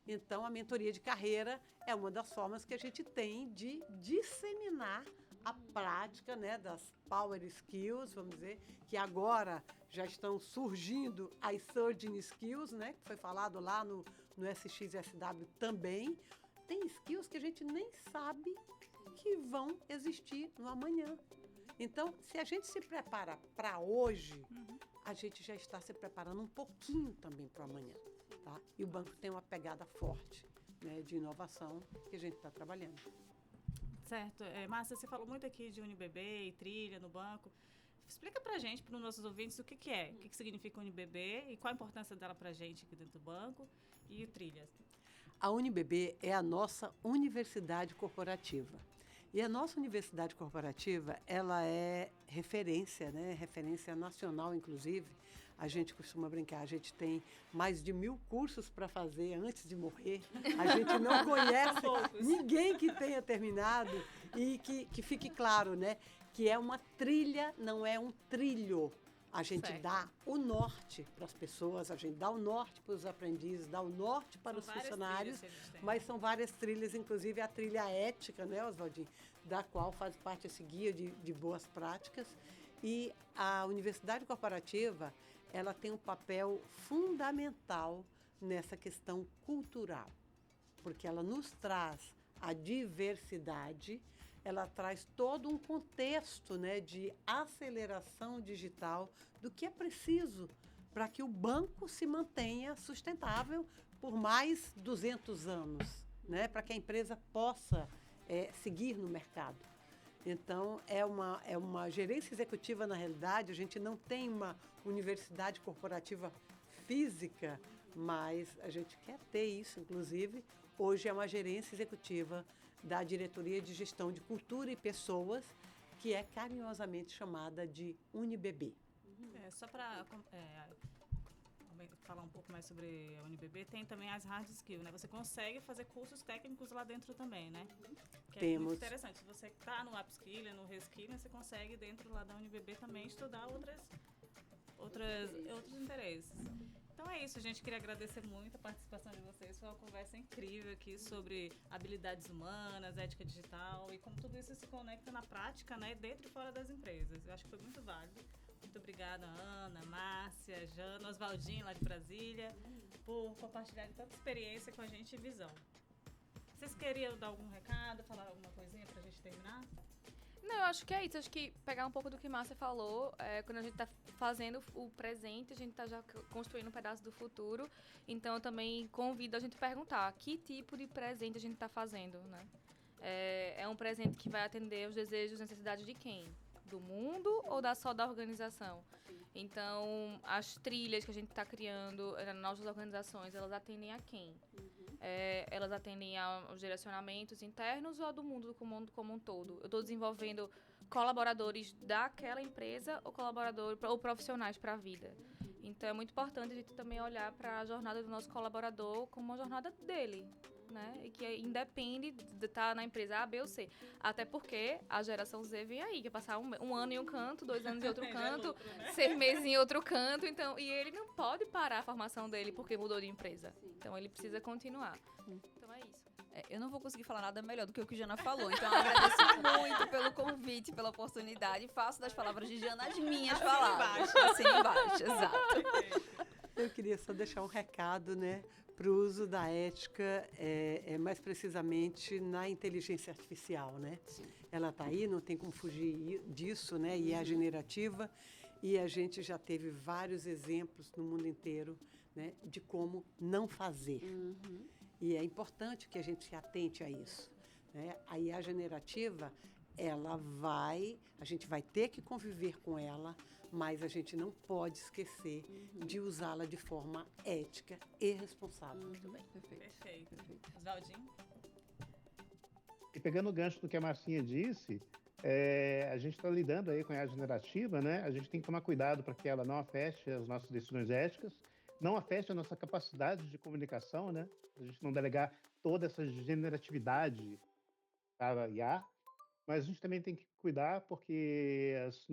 Então, a mentoria de carreira é uma das formas que a gente tem de disseminar a prática, né, das Power Skills, vamos dizer, que agora já estão surgindo as Surging Skills, né, que foi falado lá no SXSW também. Tem skills que a gente nem sabe que vão existir no amanhã. Então, se a gente se prepara para hoje, a gente já está se preparando um pouquinho também para o amanhã. Tá? E o banco tem uma pegada forte, né, de inovação que a gente está trabalhando. Certo. Márcia, você falou muito aqui de UniBB e trilha no banco. Explica para a gente, para os nossos ouvintes, o que é, o que significa UniBB e qual a importância dela para a gente aqui dentro do banco e trilhas. A UniBB é a nossa universidade corporativa. E a nossa universidade corporativa, ela é referência, né? Referência nacional, inclusive. A gente costuma brincar, a gente tem mais de 1000 cursos para fazer antes de morrer. A gente não conhece ninguém que tenha terminado. E que fique claro, né? Que é uma trilha, não é um trilho. A gente dá o norte para as pessoas, a gente dá o norte para os aprendizes, dá o norte para os funcionários, mas são várias trilhas, inclusive a trilha ética, né, Oswaldinho, da qual faz parte esse guia de boas práticas. E a Universidade Corporativa, ela tem um papel fundamental nessa questão cultural, porque ela nos traz a diversidade, ela traz todo um contexto, né, de aceleração digital do que é preciso para que o banco se mantenha sustentável por mais 200 anos, né, para que a empresa possa seguir no mercado. Então, é uma gerência executiva, na realidade, a gente não tem uma universidade corporativa física, mas a gente quer ter isso, inclusive. Hoje é uma gerência executiva da Diretoria de Gestão de Cultura e Pessoas, que é carinhosamente chamada de UniBB. Só para falar um pouco mais sobre a UniBB, tem também as hard skills, né? Você consegue fazer cursos técnicos lá dentro também, né? Que é muito interessante. Se você está no upskilling, no reskilling, você consegue dentro lá da UniBB também estudar outros interesses. Então é isso, gente. Queria agradecer muito a participação de vocês. Foi uma conversa incrível aqui sobre habilidades humanas, ética digital e como tudo isso se conecta na prática, né, dentro e fora das empresas. Eu acho que foi muito válido. Muito obrigada, Ana, Márcia, Jana, Oswaldinho, lá de Brasília, por compartilharem tanta experiência com a gente e visão. Vocês queriam dar algum recado, falar alguma coisinha pra gente terminar? Não, eu acho que é isso. Acho que pegar um pouco do que Márcia falou, quando a gente está fazendo o presente, a gente está já construindo um pedaço do futuro. Então, eu também convido a gente a perguntar que tipo de presente a gente está fazendo, né? É um presente que vai atender os desejos e necessidades de quem? Do mundo ou só da organização? Então, as trilhas que a gente está criando nas nossas organizações, elas atendem a quem? Elas atendem aos direcionamentos internos ou ao do mundo como um todo? Eu estou desenvolvendo colaboradores daquela empresa ou profissionais para a vida? Então é muito importante a gente também olhar para a jornada do nosso colaborador como uma jornada dele, né? E que independe de estar na empresa A, B ou C. Até porque a geração Z vem aí, que é passar um ano em um canto, 2 anos em outro canto, 6 meses em outro canto. Então, e ele não pode parar a formação dele porque mudou de empresa. Então ele precisa continuar. Então é isso. Eu não vou conseguir falar nada melhor do que o que Jana falou, então eu agradeço muito pelo convite, pela oportunidade, faço das palavras de Jana as minhas palavras. Assim embaixo, exato. Eu queria só deixar um recado, né, para o uso da ética, mais precisamente na inteligência artificial, né? Sim. Ela está aí, não tem como fugir disso, né? E é a generativa, e a gente já teve vários exemplos no mundo inteiro, né, de como não fazer. E é importante que a gente se atente a isso, né? A IA generativa, a gente vai ter que conviver com ela, mas a gente não pode esquecer de usá-la de forma ética e responsável. Muito bem, Perfeito. Oswaldinho? E pegando o gancho do que a Marcinha disse, a gente está lidando aí com a IA generativa, né? A gente tem que tomar cuidado para que ela não afete as nossas decisões éticas, não afete a nossa capacidade de comunicação, né? A gente não delegar toda essa generatividade para a IA, mas a gente também tem que cuidar porque as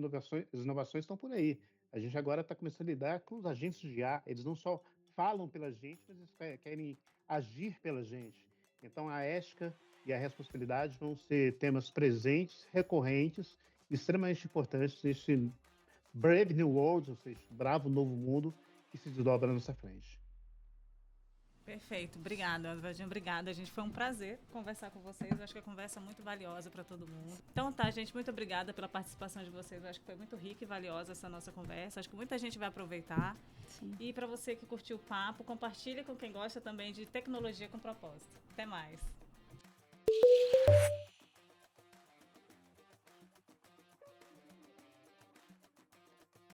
inovações estão por aí. A gente agora está começando a lidar com os agentes de IA, eles não só falam pela gente, mas eles querem agir pela gente. Então a ética e a responsabilidade vão ser temas presentes, recorrentes, extremamente importantes nesse Brave New World, ou seja, bravo novo mundo que se desdobra na nossa frente. Perfeito, obrigada, Oswaldinho, obrigada, gente, foi um prazer conversar com vocês, eu acho que a conversa é muito valiosa para todo mundo. Então tá, gente, muito obrigada pela participação de vocês, eu acho que foi muito rica e valiosa essa nossa conversa, acho que muita gente vai aproveitar. Sim. E para você que curtiu o papo, compartilha com quem gosta também de tecnologia com propósito. Até mais.